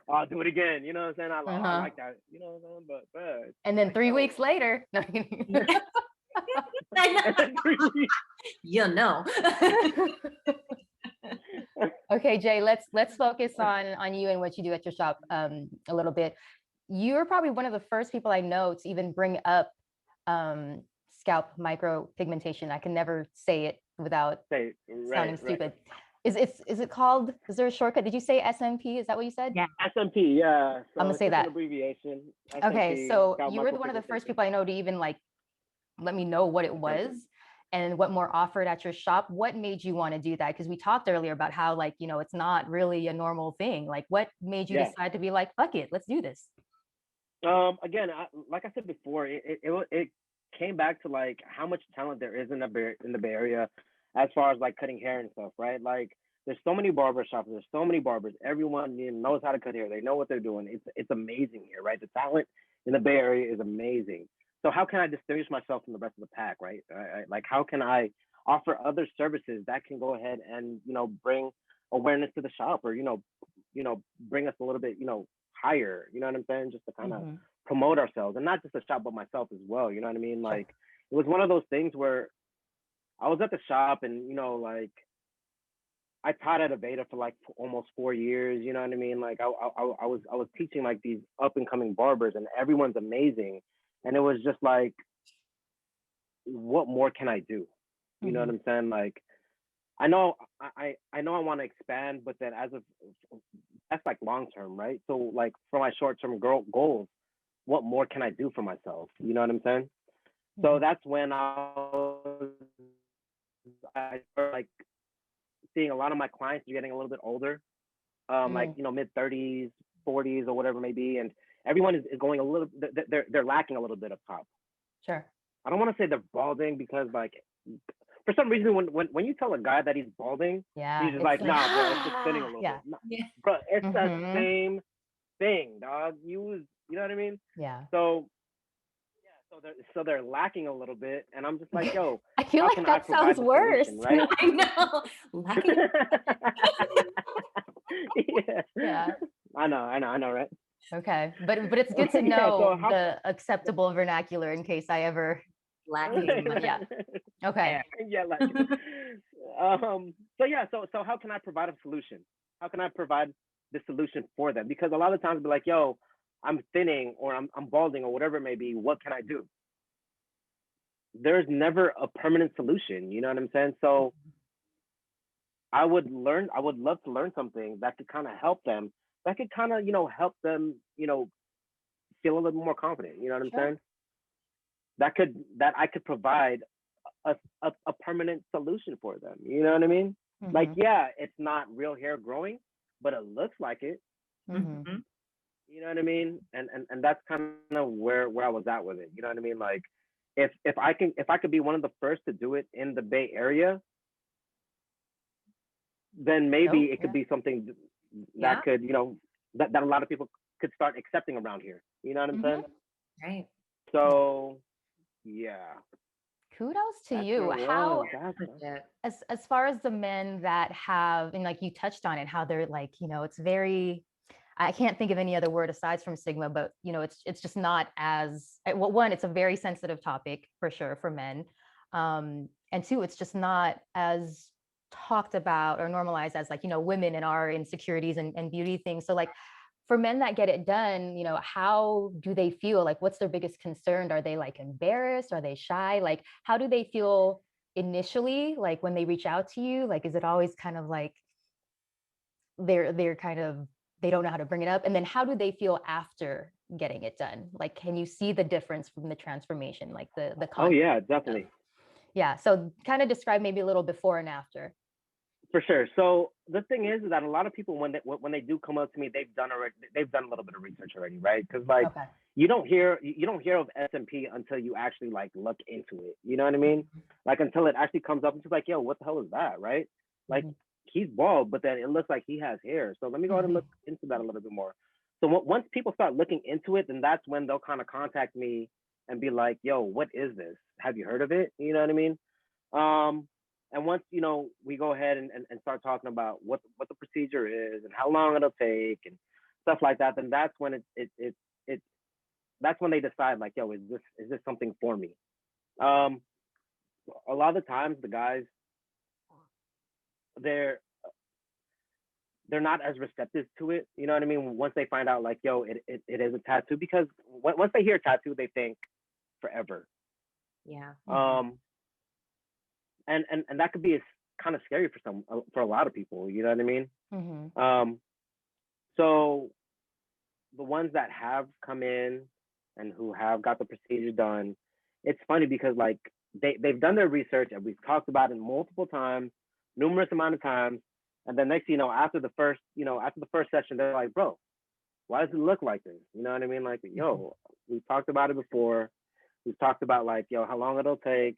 I'll do it again. You know what I'm saying? I like that. You know what I'm saying? But and then 3 weeks later. Okay, Jay, let's focus on you and what you do at your shop a little bit. You're probably one of the first people I know to even bring up scalp micropigmentation. I can never say it without sounding stupid. Is it called? Is there a shortcut? Did you say SMP? Is that what you said? Yeah, SMP. Yeah. So I'm gonna say that. An abbreviation. SMP, okay, so you were one of the first people I know to even like let me know what it was and what more offered at your shop. What made you want to do that? Because we talked earlier about how like, it's not really a normal thing. Like what made you decide to be like, fuck it, let's do this? Again, like I said before, it came back to like how much talent there is in the Bay Area as far as like cutting hair and stuff, right? Like there's so many barber shops, there's so many barbers. Everyone knows how to cut hair. They know what they're doing. It's amazing here, right? The talent in the Bay Area is amazing. So how can I distinguish myself from the rest of the pack, right? Like how can I offer other services that can go ahead and bring awareness to the shop, or bring us a little bit higher, you know what I'm saying? Just to kind of promote ourselves, and not just the shop, but myself as well. You know what I mean? Like it was one of those things where I was at the shop and like I taught at Aveda for like almost 4 years. You know what I mean? Like I was teaching like these up and coming barbers, and everyone's amazing. And it was just like, what more can I do? You know what Mhm. I'm saying? Like I know I know I want to expand, but then as of that's like long term, right? So like for my short term goals, what more can I do for myself? You know what I'm saying? So Mhm. that's when I started like seeing a lot of my clients are getting a little bit older, like Mm. mid 30s, 40s, or whatever it may be, and everyone is going a little. They're lacking a little bit of top. Sure. I don't want to say they're balding because like for some reason when you tell a guy that he's balding, he's Yeah, just it's like, like nah, bro, it's just thinning a little yeah. bit. Nah, Yeah. bro, it's the Mhm. same thing, dog. You know what I mean? Yeah. So yeah, so they're lacking a little bit, and I'm just like, yo, I feel how like can I that sounds provide the worse. solution, right? I know. Lacking. Yeah, Yeah. I know, right? Okay. But it's good to Yeah, so know how the acceptable vernacular in case I ever use Lacking. them. But right, yeah. Okay. Yeah. yeah, like so yeah, so how can I provide a solution? How can I provide the solution for them? Because a lot of times be like, yo, I'm thinning or I'm balding or whatever it may be, what can I do? There's never a permanent solution, you know what I'm saying? So I would love to learn something that could kind of help them, that could kind of, help them, feel a little more confident, you know what I'm Sure. saying? That I could provide a permanent solution for them. You know what I mean? Like, Mhm. yeah, it's not real hair growing, but it looks like it. Mhm. Mhm. You know what I mean? And that's kind of where I was at with it. You know what I mean? Like, if I could be one of the first to do it in the Bay Area, then maybe Nope. it could Yeah. be something Yeah. that could, that a lot of people could start accepting around here. You know what I'm saying? Mhm. Right. Yeah. So yeah, Kudos to that's where you. it How was. That's Legit. as far as the men that have, and like you touched on it, how they're like, it's very, I can't think of any other word aside from stigma, but it's just not as well, one, it's a very sensitive topic for sure for men. And two, it's just not as talked about or normalized as like, women and our insecurities and beauty things. So like for men that get it done, how do they feel? Like what's their biggest concern? Are they like embarrassed? Are they shy? Like how do they feel initially, like when they reach out to you? Like is it always kind of like they're kind of they don't know how to bring it up, and then how do they feel after getting it done? Like can you see the difference from the transformation, like the oh confidence yeah, and stuff? definitely. Yeah, so kind of describe maybe a little before and after. For sure. So the thing is that a lot of people when they do come up to me, they've done a little bit of research already, right? Because like Okay. you don't hear of SMP until you actually like look into it. You know what I mean? Like until it actually comes up and she's like, yo, what the hell is that, right? Like Mhm. he's bald, but then it looks like he has hair. So let me go ahead and look into that a little bit more. So once people start looking into it, then that's when they'll kind of contact me and be like, yo, what is this? Have you heard of it? You know what I mean? Um, and once we go ahead and start talking about what the procedure is and how long it'll take and stuff like that, then that's when it that's when they decide like, yo, is this something for me? Um, a lot of the times the guys they're they're not as receptive to it. You know what I mean? Once they find out like, yo, it is a tattoo, because once they hear tattoo, they think forever. Yeah. Mhm. Um, and that could be kind of scary for a lot of people. You know what I mean? Mhm. Um, so the ones that have come in and who have got the procedure done, it's funny because like they've done their research and we've talked about it multiple times, numerous amount of times, and then next after the first session, they're like, bro, why does it look like this? You know what I mean? Like, Mhm. yo, we've talked about it before. We've talked about like, yo, how long it'll take,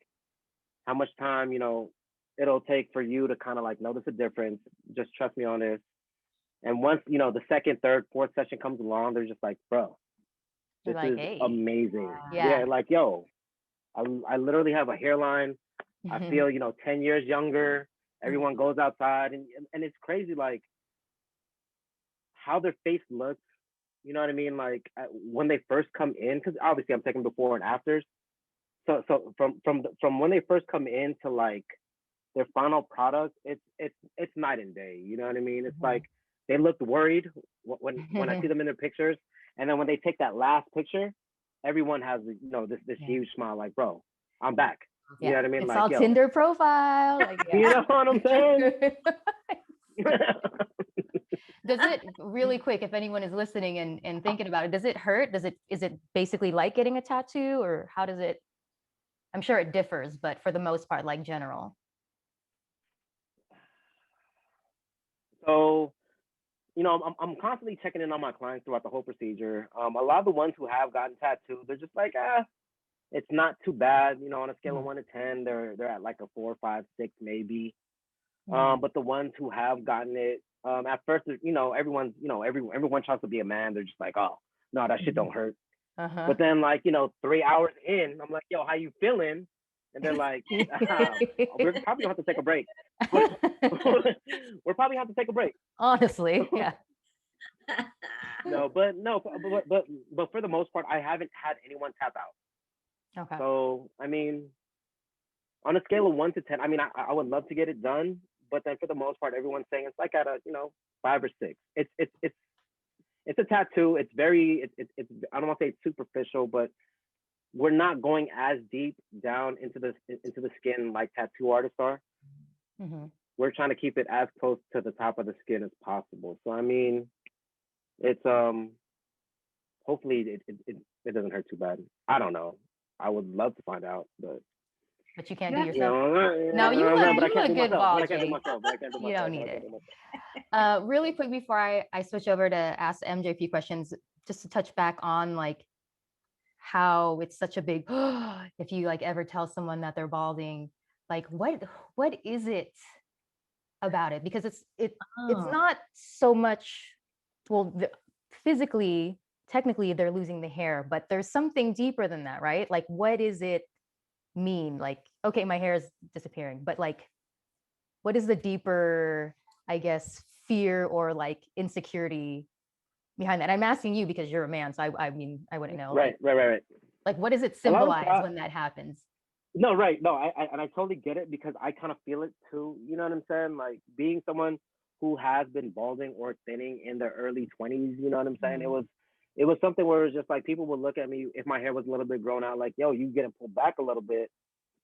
how much time, it'll take for you to kind of like notice a difference. Just trust me on this. And once, the second, third, fourth session comes along, they're just like, bro, You're this like, is hey. amazing. Yeah. Yeah, like, yo, I literally have a hairline. I Mhm. feel, 10 years younger. Mhm. Everyone goes outside and it's crazy like how their face looks. You know what I mean? Like when they first come in, because obviously I'm taking before and afters. So from when they first come in to like their final product, it's night and day. You know what I mean? It's Mhm. like they looked worried when I see them in their pictures, and then when they take that last picture, everyone has this Yeah. huge smile, like, bro, I'm back. You know Yeah. what I mean? It's Like, all yo, Tinder profile. Like, you yeah. know what I'm saying? Does it really quick, if anyone is listening and thinking about it, does it hurt? Is it basically like getting a tattoo, or how does it? I'm sure it differs, but for the most part, like general. So, I'm constantly checking in on my clients throughout the whole procedure. A lot of the ones who have gotten tattooed, they're just like, it's not too bad. On a scale of Mhm. 1 to 10, they're at like a 4, 5, 6 maybe. Mhm. But the ones who have gotten it, at first, everyone's, everyone tries to be a man. They're just like, oh, no, that shit Mhm. don't hurt. Uh-huh. But then, like, 3 hours in, I'm like, yo, how you feeling? And they're like, we're probably gonna have to take a break. We're probably have to take a break. Honestly, yeah. No, but no, but for the most part, I haven't had anyone tap out. Okay. So I mean, on a scale of 1 to 10, I mean, I would love to get it done, but then for the most part, everyone's saying it's like at a 5 or 6. It's a tattoo. It's very it's I don't want to say it's superficial, but we're not going as deep down into the skin like tattoo artists are. Hmm. We're trying to keep it as close to the top of the skin as possible. So I mean, it's hopefully it doesn't hurt too bad. I don't know. I would love to find out, but But you can't do Yeah. yourself. No, you but I can't look do good, myself. But Ball I can't do J. myself. But I can't do You don't myself. But need I can't it. do myself. Really quick before I switch over to ask MJ a few questions, just to touch back on like how it's such a big if you like ever tell someone that they're balding, like what is it about it? Because it's Oh. not so much, well, physically, technically they're losing the hair, but there's something deeper than that, right? Like what is it mean? Like, okay, my hair is disappearing, but like what is the deeper, I guess, fear or like insecurity behind that? I'm asking you because you're a man, so I mean, I wouldn't know. Right. Like what does it A lot of symbolize guys. when that happens? No, right. No, I totally get it because I kind of feel it too. You know what I'm saying? Like being someone who has been balding or thinning in their early 20s. You know what I'm saying? Mhm. It was something where it was just like people would look at me if my hair was a little bit grown out, like, yo, you getting pulled back a little bit.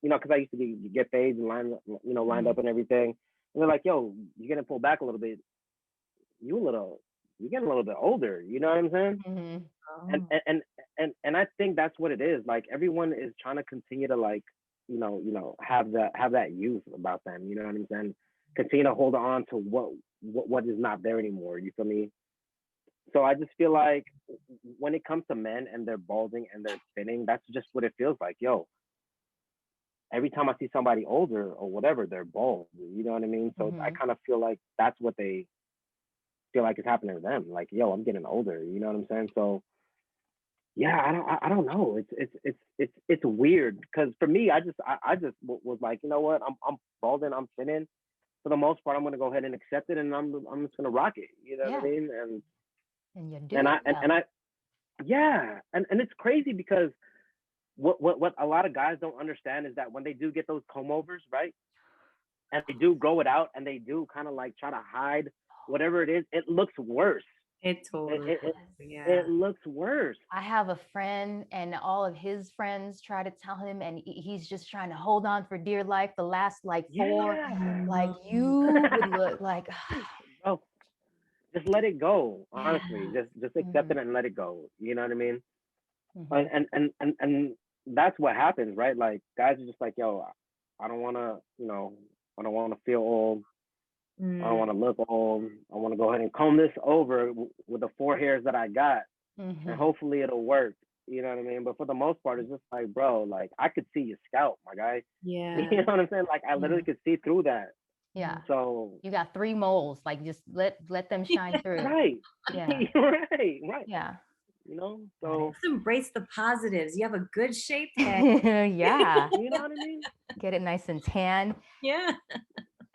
Because I used to get fades and lined Mhm. up and everything. And they're like, yo, you getting pulled back a little bit. You a little, you getting a little bit older. You know what I'm saying? Mhm. and Oh. and and and I think that's what it is. Like everyone is trying to continue to like, have that youth about them. You know what I'm saying? Continue to hold on to what is not there anymore. You feel me? So I just feel like when it comes to men and they're balding and they're thinning, that's just what it feels like. Yo, every time I see somebody older or whatever, they're bald. You know what I mean? So I Mhm. kind of feel like that's what they feel like is happening to them. Like, yo, I'm getting older. You know what I'm saying? So yeah, I don't know. It's weird because for me, I just was like, you know what? I'm balding, I'm thinning. For the most part, I'm gonna go ahead and accept it, and I'm just gonna rock it. You know what I Yeah, mean? and you're And doing I and well. I yeah, and it's crazy because what a lot of guys don't understand is that when they do get those comb overs, right, and they do grow it out, and they do kind of like try to hide whatever it is, it looks worse. It It totally. it, it, Yeah. it looks worse. I have a friend, and all of his friends try to tell him, and he's just trying to hold on for dear life. The last like four, Yeah. like you would look like, Bro, just let it go. Honestly, yeah. just accept Hmm. it and let it go. You know what I mean? Hmm. And that's what happens, right? Like guys are just like, yo, I don't want to, I don't want to feel old. I don't Mm. want to look old. I want to go ahead and comb this over with the 4 hairs that I got, and Hmm. hopefully it'll work. You know what I mean? But for the most part, it's just like, bro, like I could see your scalp, my guy. You Yeah. know what I'm saying? Like I literally Hmm. could see through that. Yeah, So you got 3 moles. Like just let them shine through. right, Yeah, right. yeah, got it. So Just embrace the positives. You have a good shaped head. Yeah, you know what I mean? get it nice and tan. Yeah.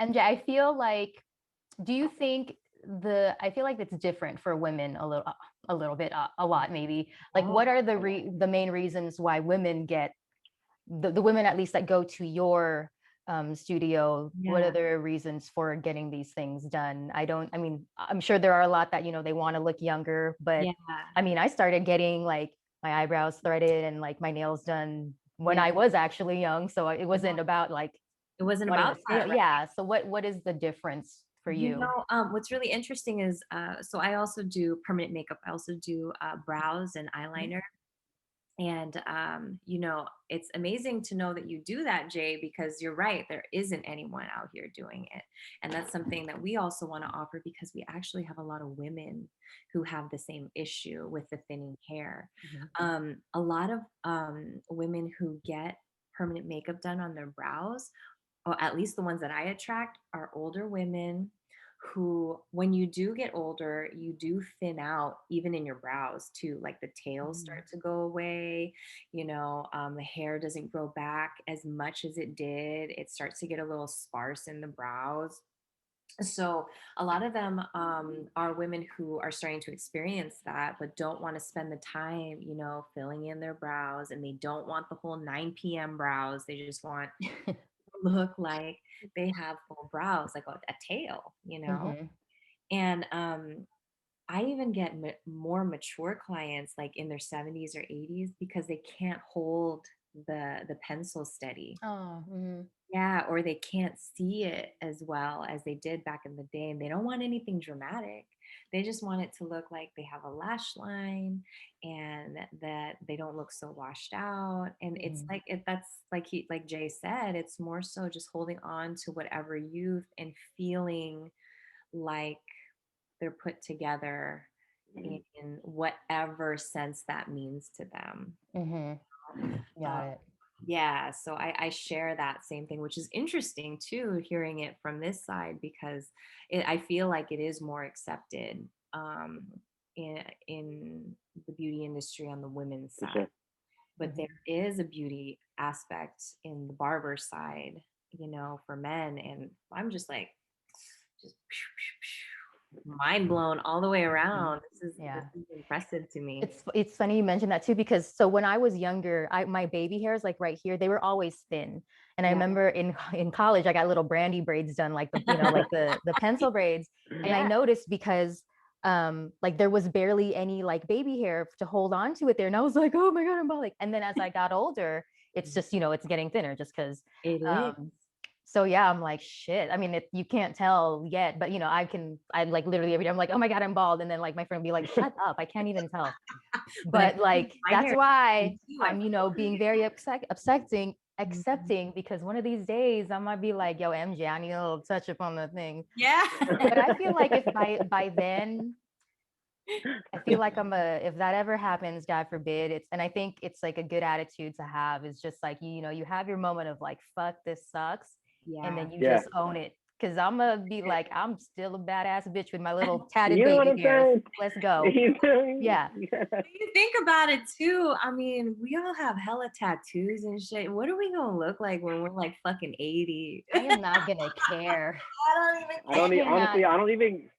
MJ, I feel like, do you think I feel like it's different for women a little bit, a lot maybe. Like, Oh. what are the main reasons why women get the women at least that go to your studio, what are Yeah. their reasons for getting these things done? I mean, I'm sure there are a lot that, they want to look younger, but Yeah. I mean, I started getting like my eyebrows threaded and like my nails done when Yeah. I was actually young. So it wasn't about like It wasn't wanting about to stay. that, right? Yeah. So what is the difference for you? What's really interesting is, so I also do permanent makeup. I also do brows and Mhm. eyeliner. And, it's amazing to know that you do that, Jay, because you're right. There isn't anyone out here doing it. And that's something that we also want to offer because we actually have a lot of women who have the same issue with the thinning hair. Mhm. A lot of women who get permanent makeup done on their brows, or at least the ones that I attract, are older women who, when you do get older, you do thin out even in your brows too. Like the tails Mhm. start to go away, the hair doesn't grow back as much as it did. It starts to get a little sparse in the brows. So a lot of them are women who are starting to experience that, but don't want to spend the time, filling in their brows, and they don't want the whole 9 p.m. brows. They just want look like they have full brows, like a tail. Mhm. And I even get more mature clients, like in their 70s or 80s, because they can't hold the pencil steady. Oh, mhm. Yeah, or they can't see it as well as they did back in the day, and they don't want anything dramatic. They just want it to look like they have a lash line and that they don't look so washed out. And it's Mhm. like that's like Jay said, it's more so just holding on to whatever youth and feeling like they're put together Mhm. in whatever sense that means to them. Mhm. Uh, Got it. yeah, so I share that same thing, which is interesting too, hearing it from this side because I feel like it is more accepted um, in the beauty industry on the women's For side. sure. But there Mhm. is a beauty aspect in the barber side, for men. And I'm just like, just mind blown all the way Mhm. around. This Yeah. is impressive to me. It's funny you mentioned that too, because so when I was younger, my baby hairs like right here, they were always thin. And I Yeah. remember in college, I got little brandy braids done, like like the pencil braids. And I Yeah. noticed because like there was barely any like baby hair to hold on to it there. And I was like, oh my God, I'm bald. And then as I got older, it's just, it's getting thinner just because It is. um so yeah, I'm like, shit. I mean, you can't tell yet, but I like literally every day I'm like, oh my God, I'm bald. And then like my friend will be like, shut up, I can't even tell. When I But like my that's hair why too, I I'm, being very accepting because one of these days I might be like, yo, MJ, I need a little touch up on the thing. yeah. But I feel like if by then I feel like if that ever happens, God forbid, and I think it's like a good attitude to have is just like, you have your moment of like, fuck, this sucks. And Yeah. then you Yeah. just own it. Cause I'm gonna be like, I'm still a badass bitch with my little tatted You know what baby I'm hairs. saying? Let's go. You know? Yeah. Yeah. You think about it too. I mean, we all have hella tattoos and shit. What are we gonna look like when we're like fucking 80? I am not gonna care. I don't even I I don't care. cannot, honestly. I don't even.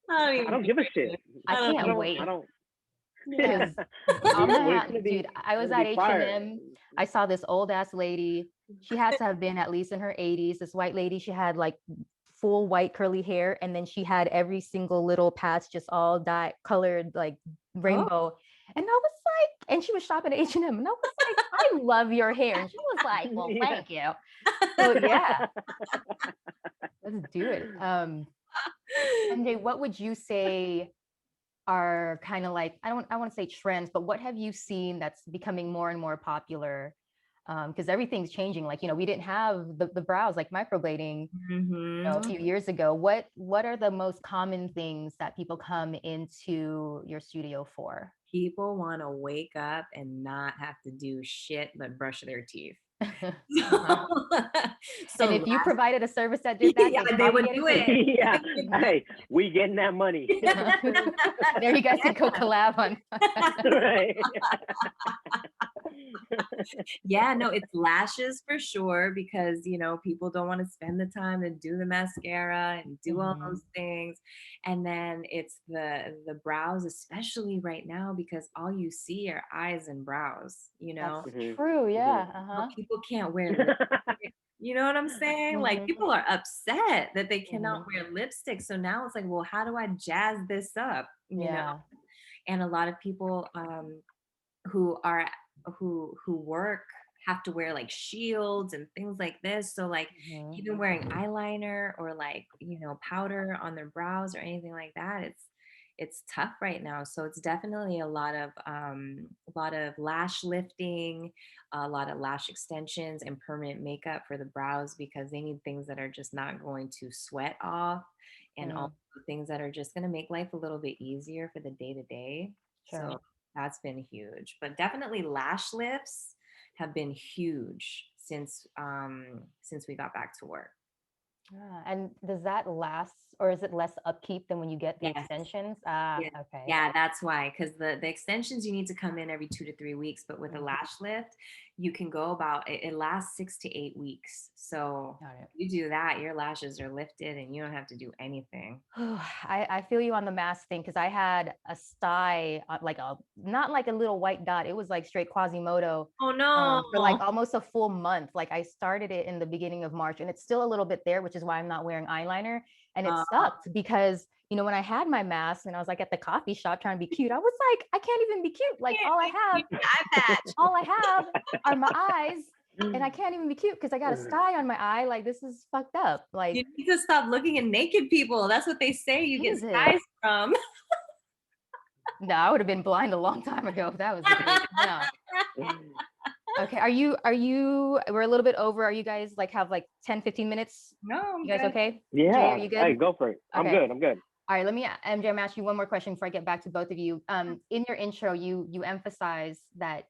I don't I even don't give a care. shit. I I don't I can't even don't. I wait. don't. yeah. Because I'm gonna It's gonna have, be. dude, I It's was gonna at be fire. H&M. I saw this old ass lady. She had to have been at least in her 80s. This white lady, she had like full white curly hair, and then she had every single little patch just all dye colored like Oh, rainbow. And I was like, and she was shopping at H&M, and I was like, I love your hair. And she was like, well, Yeah. thank you. So yeah, let's do it. MJ, what would you say are kind of like I want to say trends, but what have you seen that's becoming more and more popular? Because everything's changing. Like, we didn't have the brows like microblading, a hmm few years ago. What are the most common things that people come into your studio for? People want to wake up and not have to do shit but brush their teeth. Uh-huh. And So if you provided a service that did that, yeah, they'd they probably would get do it too. it. Yeah. Mhm. Hey, we getting that money. There you guys could go collab on. Right. Yeah, no, it's lashes for sure because people don't want to spend the time to do the mascara and do all Mhm. those things. And then it's the brows, especially right now, because all you see are eyes and brows. That's Mhm. true. Mhm. Yeah. Well, Uh-huh. people can't wear lipstick. You know what I'm saying? Like Mhm, people are upset that they cannot mhm. wear lipstick. So now it's like, well, how do I jazz this up? You know? Yeah. And a lot of people who are who work have to wear like shields and things like this. So like Mhm. even wearing eyeliner or like, you know, powder on their brows or anything like that, it's tough right now. So it's definitely a lot of lash lifting, a lot of lash extensions and permanent makeup for the brows because they need things that are just not going to sweat off and Mm, also things that are just going to make life a little bit easier for the day to day. sure. So that's been huge. But definitely lash lifts have been huge since we got back to work. Ah, and does that last, or is it less upkeep than when you get the Yes. extensions? Ah, Yeah, okay. yeah, that's why. Because the extensions you need to come in every 2 to 3 weeks, but with a Mm, lash lift, you can go about it lasts 6 to 8 weeks. So got it. you do that, your lashes are lifted and you don't have to do anything. I feel you on the mask thing because I had a sty, like a not like a little white dot. It was like straight Quasimodo Oh for like no. almost a full month. Like I started it in the beginning of March, and it's still a little bit there, which is why I'm not wearing eyeliner. And it Uh, sucked because when I had my mask and I was like at the coffee shop trying to be cute, I was like, I can't even be cute. Like eye patch. all I have are my eyes, and I can't even be cute because I got a sty on my eye. Like this is fucked up. Like You need to stop looking at naked people. That's what they say you get Jesus. skies from. No, I would have been blind a long time ago if that was the case. No. Okay. Are you we're a little bit over. Are you guys like have like 10, 15 minutes? No, I'm You guys good. okay? Jay, are Yeah. you Hey, good? go for it. I'm Okay. good. I'm good. All right, let me MJ, I'm asking you one more question before I get back to both of you. In your intro, you emphasize that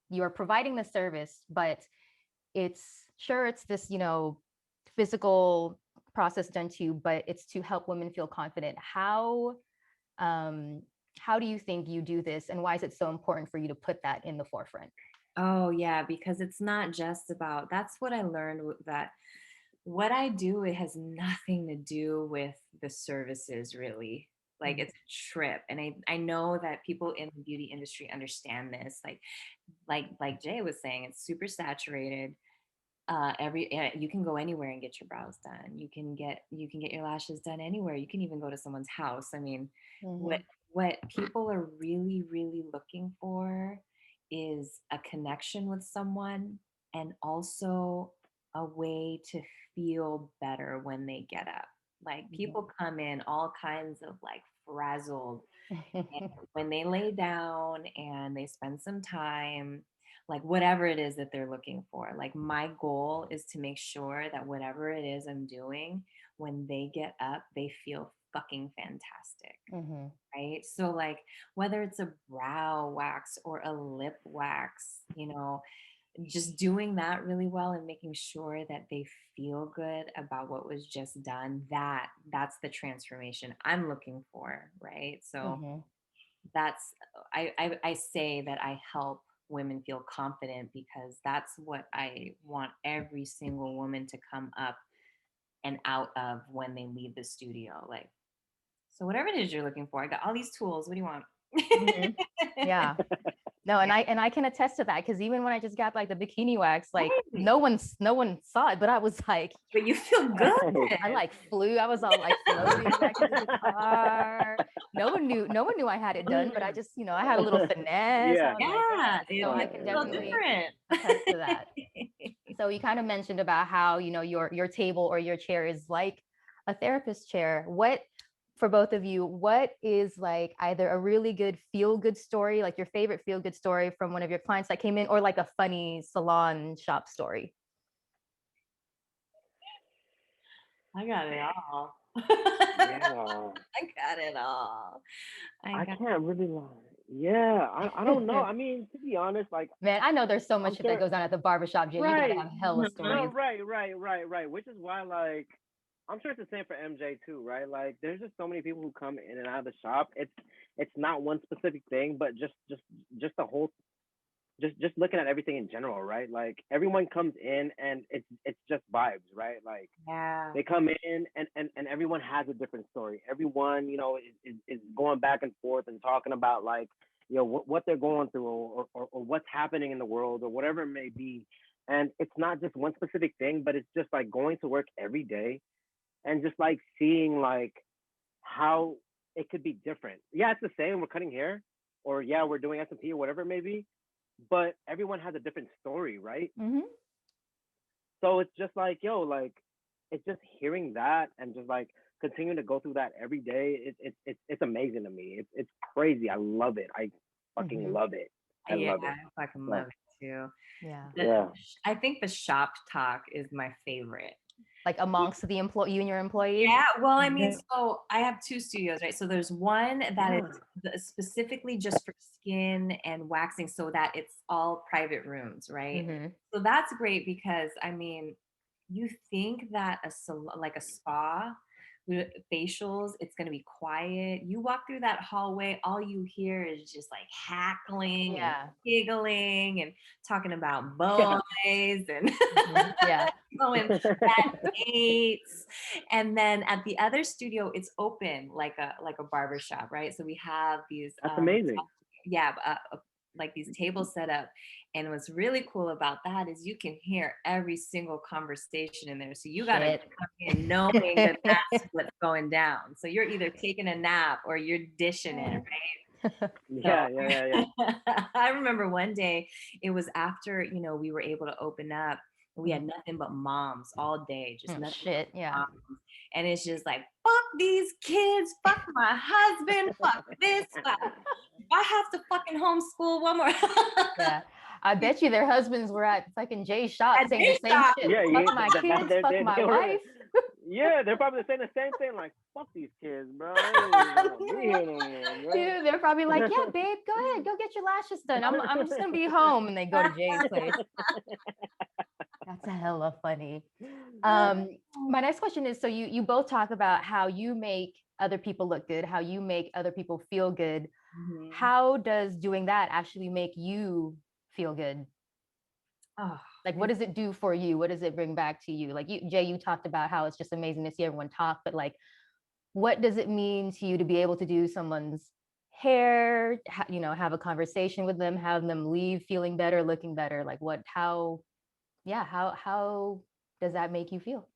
you are providing the service, but it's this, physical process done to you, but it's to help women feel confident. Um how do you think you do this, and why is it so important for you to put that in the forefront? Oh yeah, because it's not just about that's what I learned that what I do, it has nothing to do with the services really. Like Mhm. it's a trip. And I know that people in the beauty industry understand this. Like Jay was saying, it's super saturated. You can go anywhere and get your brows done. You can get your lashes done anywhere. You can even go to someone's house. I mean, what Mhm. what people are really really looking for is a connection with someone and also a way to feel better when they get up. Like Mhm. people come in all kinds of like frazzled, when they lay down and they spend some time, like whatever it is that they're looking for, like my goal is to make sure that whatever it is I'm doing, when they get up, they feel fucking fantastic. Mhm. Right. So, like, whether it's a brow wax or a lip wax, just doing that really well and making sure that they feel good about what was just done, that's the transformation I'm looking for. Right. So, Mhm. that's I say that I help women feel confident because that's what I want every single woman to come up and out of when they leave the studio. Like, so whatever it is you're looking for, I got all these tools. What do you want? Mhm. Yeah. No, Yeah, and I can attest to that because even when I just got like the bikini wax, like right. no one saw it, but I was like, But you feel good. Hey, I like flew. I was all like floating back into the car. No one knew I had it done, but I just, I had a little finesse. I yeah. was like, Yeah, yeah. So I it can feels definitely different. attest to that. So you kind of mentioned about how, your table or your chair is like a therapist chair. What For both of you, what is like either a really good feel good story, like your favorite feel good story from one of your clients that came in, or like a funny salon shop story? I got it all. Yeah. I got it all. I I got can't really lie. Yeah. I don't know. I mean, to be honest, like Man, I know there's so I'm much shit that sure. goes on at the barbershop, Jay. You gotta Right. have hella No, stories. right. Which is why, like, I'm sure it's the same for MJ too, right? Like, there's just so many people who come in and out of the shop. It's not one specific thing, but just the whole just looking at everything in general, right? Like everyone comes in and it's just vibes, right? Like yeah. they come in and everyone has a different story. Everyone, is going back and forth and talking about like, what they're going through or what's happening in the world or whatever it may be. And it's not just one specific thing, but it's just like going to work every day and just like seeing like how it could be different. Yeah, it's the same. We're cutting hair, or yeah, we're doing S&P or whatever it may be, but everyone has a different story, right? Mm-hmm. So it's just like, yo, like it's just hearing that and just like continuing to go through that every day. It's amazing to me. It's crazy. I love it. I fucking Mm-hmm. love it. I Yeah, love it. I fucking So love it too. Yeah. yeah. I think the shop talk is my favorite. Like amongst the you and your employees. Yeah, well, I mean, Yeah. so I have two studios, right? So there's one that Yeah. is specifically just for skin and waxing, so that it's all private rooms, right? Mm-hmm. So that's great because I mean, you think that like a spa with facials, it's gonna be quiet. You walk through that hallway, all you hear is just like hackling and Yeah. giggling and talking about Yeah. boys and Mm-hmm. Yeah. going bad dates. And then at the other studio, it's open like a barber shop, right? So we have these That's amazing. yeah, like these tables set up. And what's really cool about that is you can hear every single conversation in there. So you got to Shit. come in knowing that that's what's going down. So you're either taking a nap or you're dishing it, right? Yeah, So yeah, yeah, yeah. I remember one day, it was after, we were able to open up and we had Mhm. nothing but moms all day, just nothing but Shit. Yeah. moms. And it's just like, fuck these kids, fuck my husband, fuck this, fuck. I have to fucking homeschool one more. Yeah. I bet you their husbands were at fucking Jay's shop At saying the Jay's same shop. shit. Yeah, Fuck my kids, fuck my they were, wife. yeah, they're probably saying the same thing. Like, fuck these kids, bro. I ain't even gonna be here no more, Dude, they're probably like, yeah, babe, go ahead, go get your lashes done. I'm just gonna be home. And they go to Jay's place. That's a hella funny. My next question is, so you both talk about how you make other people look good, how you make other people feel good. Mhm. How does doing that actually make you feel good? Oh, Like, what does it do for you? What does it bring back to you? Like Jay, you talked about how it's just amazing to see everyone talk, but like, what does it mean to you to be able to do someone's hair, have a conversation with them, have them leave feeling better, looking better? Like how does that make you feel?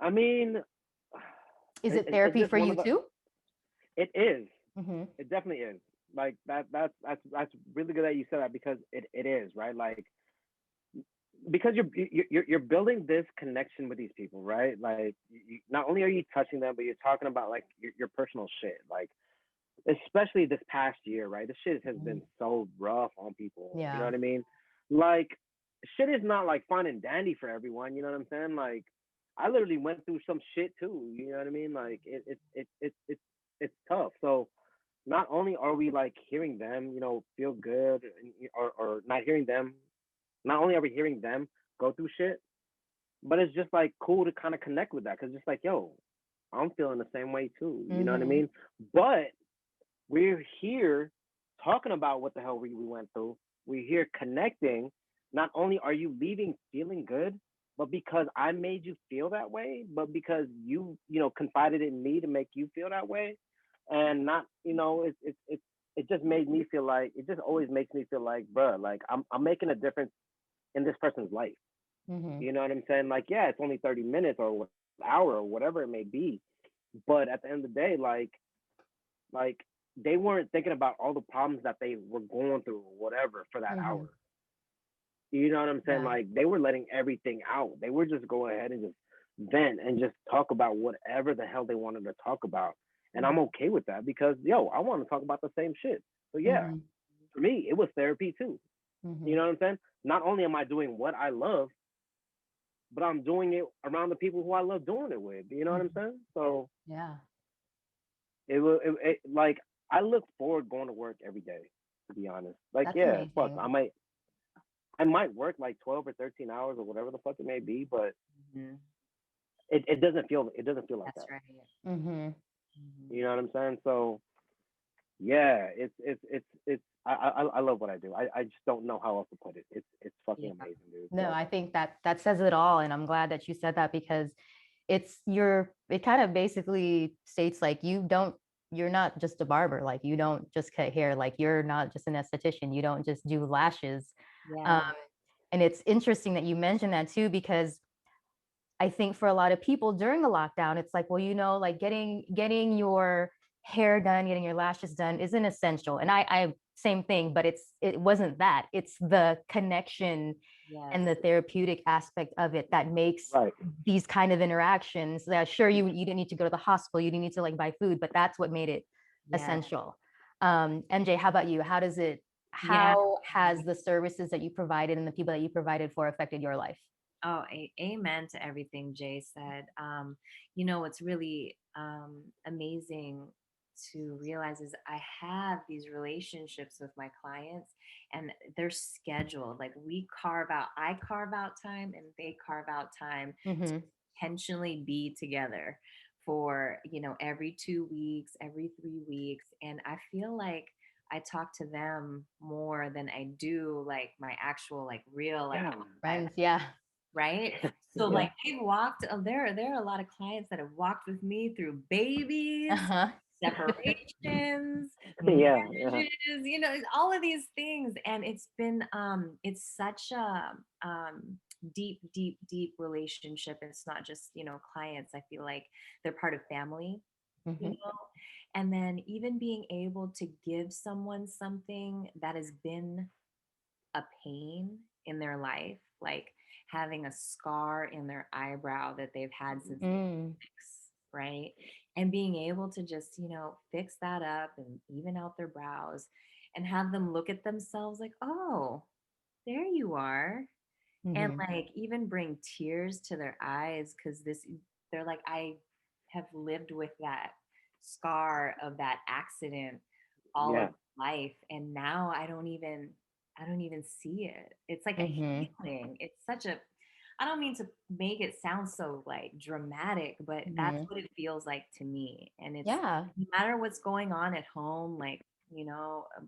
I mean, Is it it's therapy just for one you of the. too? It is. Mm-hmm. It definitely is. Like that. That's really good that you said that because it is right. Like because you're building this connection with these people, right? Like not only are you touching them, but you're talking about like your personal shit. Like especially this past year, right? This shit has been so rough on people. You know Yeah. what I mean? Like shit is not like fun and dandy for everyone. You know what I'm saying? Like I literally went through some shit too. You know what I mean? Like it's tough. So not only are we like hearing them, feel good, or not hearing them. Not only are we hearing them go through shit, but it's just like cool to kind of connect with that because it's like, yo, I'm feeling the same way too. You know what I Mm-hmm. mean? But we're here talking about what the hell we went through. We're here connecting. Not only are you leaving feeling good, but because I made you feel that way, but because you confided in me to make you feel that way, and not, it just made me feel like it just always makes me feel like, bruh, like I'm making a difference in this person's life. Mm-hmm. You know what I'm saying? Like, yeah, it's only 30 minutes or an hour or whatever it may be, but at the end of the day, like they weren't thinking about all the problems that they were going through or whatever for that Mm-hmm. hour. You know what I'm saying? Yeah. Like they were letting everything out. They were just go ahead and just vent and just talk about whatever the hell they wanted to talk about. And I'm okay with that because yo, I want to talk about the same shit. So yeah, Mm-hmm. for me, it was therapy too. Mm-hmm. You know what I'm saying? Not only am I doing what I love, but I'm doing it around the people who I love doing it with. You know what I'm Mm-hmm. saying? So Yeah. like I look forward going to work every day. To be honest, like That's yeah, fuck, amazing. I might work like 12 or 13 hours or whatever the fuck it may be, but mhm. it doesn't feel like That's that. right. Mm-hmm. Mhm. You know what I'm saying? So yeah, it's I love what I do. I just don't know how else to put it. It's fucking Yeah. amazing, dude. No, So I think that says it all. And I'm glad that you said that because it kind of basically states like you're not just a barber. Like you don't just cut hair. Like you're not just an esthetician. You don't just do lashes. Um, Yeah. And it's interesting that you mentioned that too, because I think for a lot of people during the lockdown, it's like, well, like getting your hair done, getting your lashes done isn't essential. And I same thing, but it wasn't that. It's the connection and the Yes. therapeutic aspect of it that makes Right. these kind of interactions that sure you didn't need to go to the hospital, you didn't need to like buy food, but that's what made it Yes. essential. MJ, how about you? Yeah. How has the services that you provided and the people that you provided for affected your life? Oh, amen to everything Jay said. What's really amazing to realize is I have these relationships with my clients and they're scheduled. Like I carve out time and they carve out time to Mm-hmm. intentionally be together for, every 2 weeks, every 3 weeks. And I feel like I talk to them more than I do like my actual, like real, like Yeah. outside, Friends, yeah. right? So Yeah. like they've walked, there are a lot of clients that have walked with me through babies, Uh-huh. separations, Mhm. Yeah. Yeah. marriages, all of these things. And it's such a deep, deep, deep relationship. It's not just, clients. I feel like they're part of family, you Mhm. know? And then even being able to give someone something that has been a pain in their life, like having a scar in their eyebrow that they've had since they Mm. were 6, right? And being able to just, fix that up and even out their brows and have them look at themselves like, oh, there you are. And Mhm. like even bring tears to their eyes because they're like, I have lived with that scar of that accident all of Yeah. life. And now I don't even see it. It's like a Mhm. healing. It's such a, I don't mean to make it sound so like dramatic, but that's Mhm. what it feels like to me. And it's Yeah. no matter what's going on at home, like,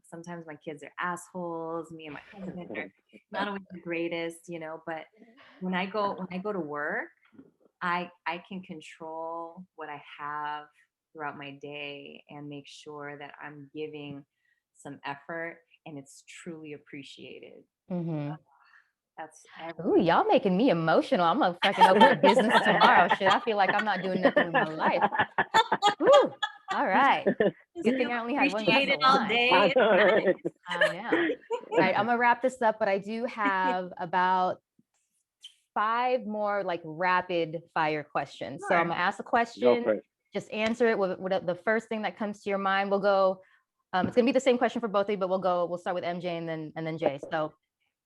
sometimes my kids are assholes. Me and my husband are not always the greatest, but when I go to work, I can control what I have throughout my day and make sure that I'm giving some effort and it's truly appreciated. Mhm. That's Ooh, everything. y'all making me emotional. I'm gonna fucking open a business tomorrow. Shit, I feel like I'm not doing nothing with my life. Woo. All right. Just Good feel thing I only had one glass appreciated of all wine. I day. It's know, nice. right? I know. All right, I'm gonna wrap this up, but I do have about 5 more like rapid fire questions. So I'm Sure. gonna ask a Go question, for it. just answer it with the first thing that comes to your mind. We'll go. It's gonna be the same question for both of you, but we'll start with MJ and then Jay. So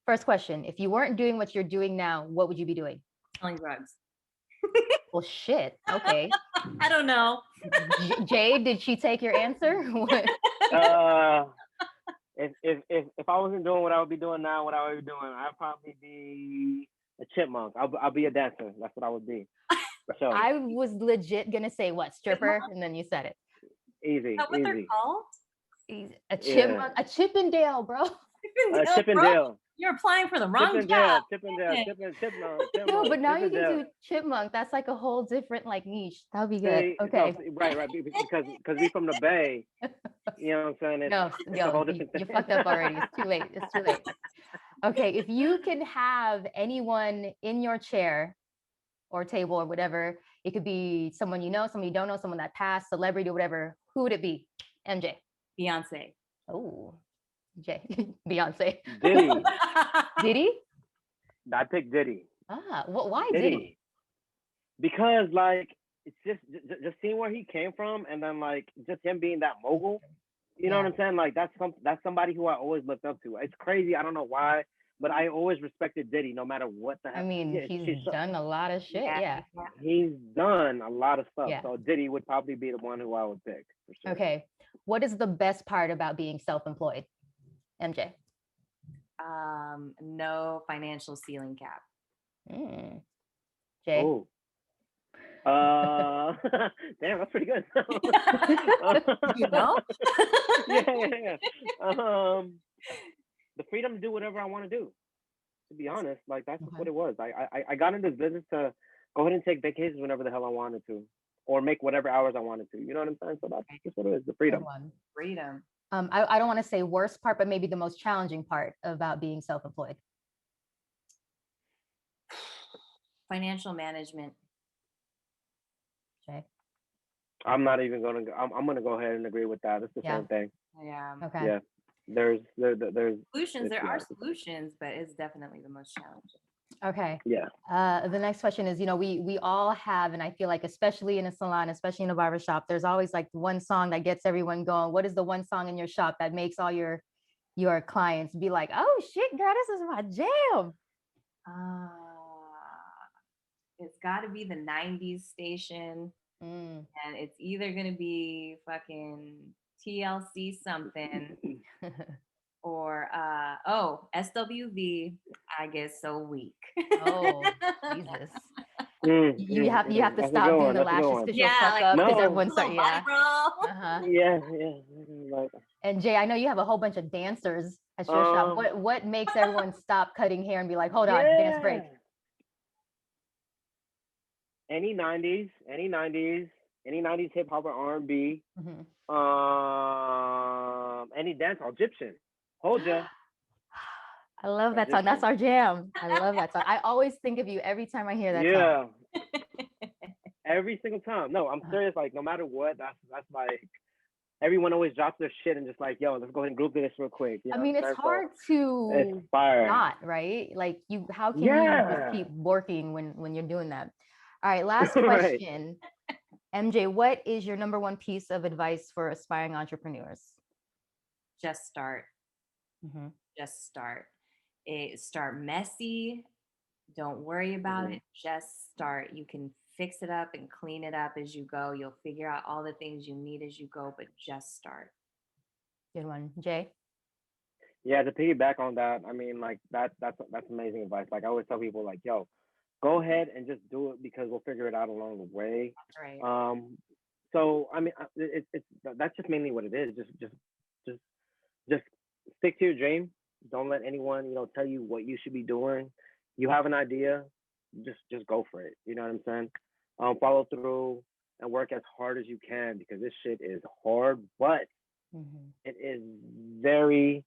first question: if you weren't doing what you're doing now, what would you be doing? Selling drugs. Well, shit. Okay. I don't know. Jay, did she take your answer? What? Uh, if I wasn't doing what I would be doing now, what I would be doing, I'd probably be a chipmunk. I'll be a dancer. That's what I would be. For sure. I was legit gonna say what, Chipmunk? stripper, and then you said it. Easy, Is that what they're easy. called? A Yeah. chipmunk, a Chippendale, bro. Chippendale, bro. Chippendale. You're applying for the wrong Chippendale. job. Chippendale. Damn it. No, Chipmunk. but now you can Chippendale. do chipmunk. That's like a whole different like niche. That'll be good. See, no, Okay. see, right, because we from the Bay. You know what I'm saying? No, It's a yo, whole different you thing. fucked up already. It's too late. It's too late. Okay, if you could have anyone in your chair or table or whatever, it could be someone you know, someone you don't know, someone that passed, celebrity or whatever. Who would it be? MJ. Beyonce. Oh, Jay. Beyonce. Diddy. Diddy? I picked Diddy. Ah, why Diddy? Diddy. Because like it's just seeing where he came from, and then like just him being that mogul. You know what Yeah. I'm saying? Like that's somebody who I always looked up to. It's crazy. I don't know why, but I always respected Diddy, no matter what the I hell. mean, Yeah, he's done a lot of shit. Yeah. Yeah. he's done a lot of stuff. Yeah. So Diddy would probably be the one who I would pick for sure. Okay. What is the best part about being self-employed? MJ. No financial ceiling cap. Mm. Jay. Oh, damn, that's pretty good. You know? Yeah. The freedom to do whatever I want to do. To be honest, like that's just what Okay. it was. I got into this business to go ahead and take vacations whenever the hell I wanted to, or make whatever hours I wanted to. You know what I'm saying? So that's just what it is. The Good freedom. one. Freedom. I don't want to say worst part, but maybe the most challenging part about being self-employed. Financial management. Jay? I'm not even gonna. I'm gonna go ahead and agree with that. It's the Yeah. same thing. Yeah. Okay. Yeah. There's Solutions. There yeah. are solutions, but it's definitely the most challenging. Okay. Yeah. The next question is, we all have, and I feel like especially in a salon, especially in a barber shop, there's always like one song that gets everyone going. What is the one song in your shop that makes all your clients be like, oh shit, girl, this is my jam? It's got to be the 90s station, and it's either going to be fucking TLC something or SWV, I get so weak. Oh, Jesus. You have to That's a stop good doing one. the That's a good lashes one. because you'll Yeah, fuck like, up because No. everyone's Little starting, body roll. Uh-huh. Yeah. Like, And Jay, I know you have a whole bunch of dancers at your shop. um. What makes everyone stop cutting hair and be like, hold on, dance break? Yeah. Any '90s, any '90s hip hop or R&B. Mhm. Any dancehall, Egyptian. Hold ya. I love that song. That's Egyptian. our jam. I love that song. I always think of you every time I hear that song. Yeah. Every single time. No, I'm serious. Like no matter what, that's like everyone always drops their shit and just like, yo, let's go ahead and group this real quick. You I know mean, what I'm it's saying? hard So, it's to fire. not, right? Like how can you just Yeah. keep working when you're doing that? All right, last Right. question. MJ, what is your number one piece of advice for aspiring entrepreneurs? Just start. Mm-hmm. Just start. Start messy. Don't worry about it. Just start. You can fix it up and clean it up as you go. You'll figure out all the things you need as you go, but just start. Good one. Jay? Yeah, to piggyback on that, I mean, like that's amazing advice. Like I always tell people, like, yo, go ahead and just do it because we'll figure it out along the way. That's right. So I mean, it's that's just mainly what it is. Just just stick to your dream. Don't let anyone, tell you what you should be doing. You have an idea, just go for it. You know what I'm saying? Follow through and work as hard as you can because this shit is hard, but it is very,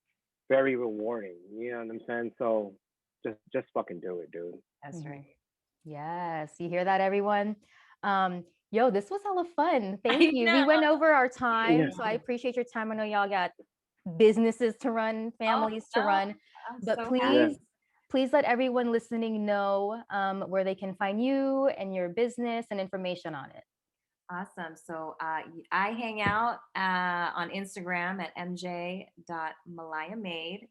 very rewarding. You know what I'm saying? So just fucking do it, dude. That's right. Yes, you hear that, everyone? Yo, this was hella fun. Thank I you. We know. went over our time, Yeah. so I appreciate your time. I know y'all got businesses to run, families to run, but so please let everyone listening know where they can find you and your business and information on it. Awesome. So I hang out on Instagram at mj.malayamade.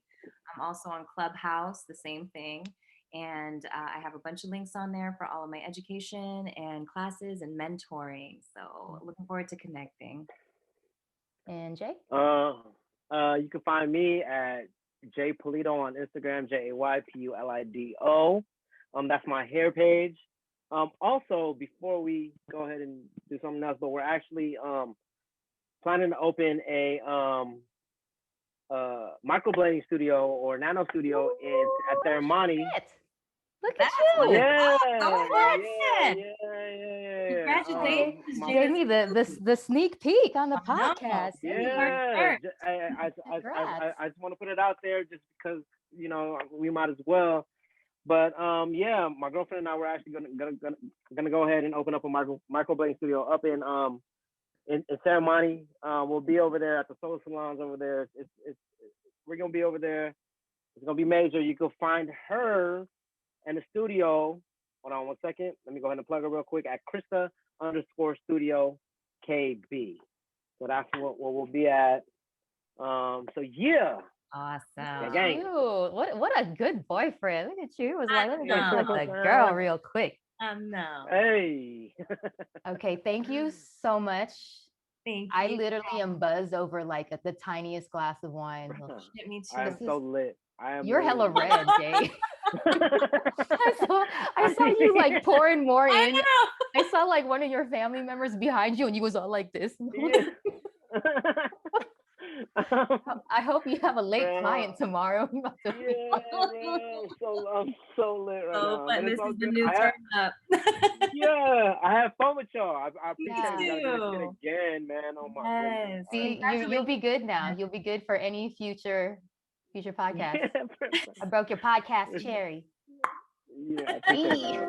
I'm also on Clubhouse, the same thing. And I have a bunch of links on there for all of my education and classes and mentoring. So looking forward to connecting. And Jay? You can find me at Jay Pulido on Instagram, JayPulido. That's my hair page. Also, before we go ahead and do something else, but we're actually planning to open a microblading studio or nano studio at Thermani. Look at you! Yeah, Congratulations, Jay. Gave me the sneak peek on the podcast. Yeah, I just want to put it out there just because we might as well. But yeah, my girlfriend and I were actually gonna go ahead and open up a microblading studio up in Ceremony. We'll be over there at the Solar Salons over there. We're gonna be over there. It's gonna be major. You can find her and the studio. Hold on one second. Let me go ahead and plug her real quick at Krista_Studio KB. So that's what we'll be at. So yeah. Awesome. Cute. What a good boyfriend. Look at you. It was like, let me go flip the know. girl real quick. No. Hey. Okay, thank you so much. Thank you. I literally am buzzed over like the tiniest glass of wine. Shit, me too. I am so lit. You're hella red, Jay. I saw you like pouring more in. I saw like one of your family members behind you and you was all like this. Yeah. I hope you have a late client tomorrow. Yeah, bro. I'm so lit right now. But this is the new turn up. Yeah, I have fun with y'all. I appreciate you guys doing this shit again, man. Oh my goodness. See, you'll be good now. You'll be good for any future podcasts. I broke your podcast cherry. Yeah, I appreciate that.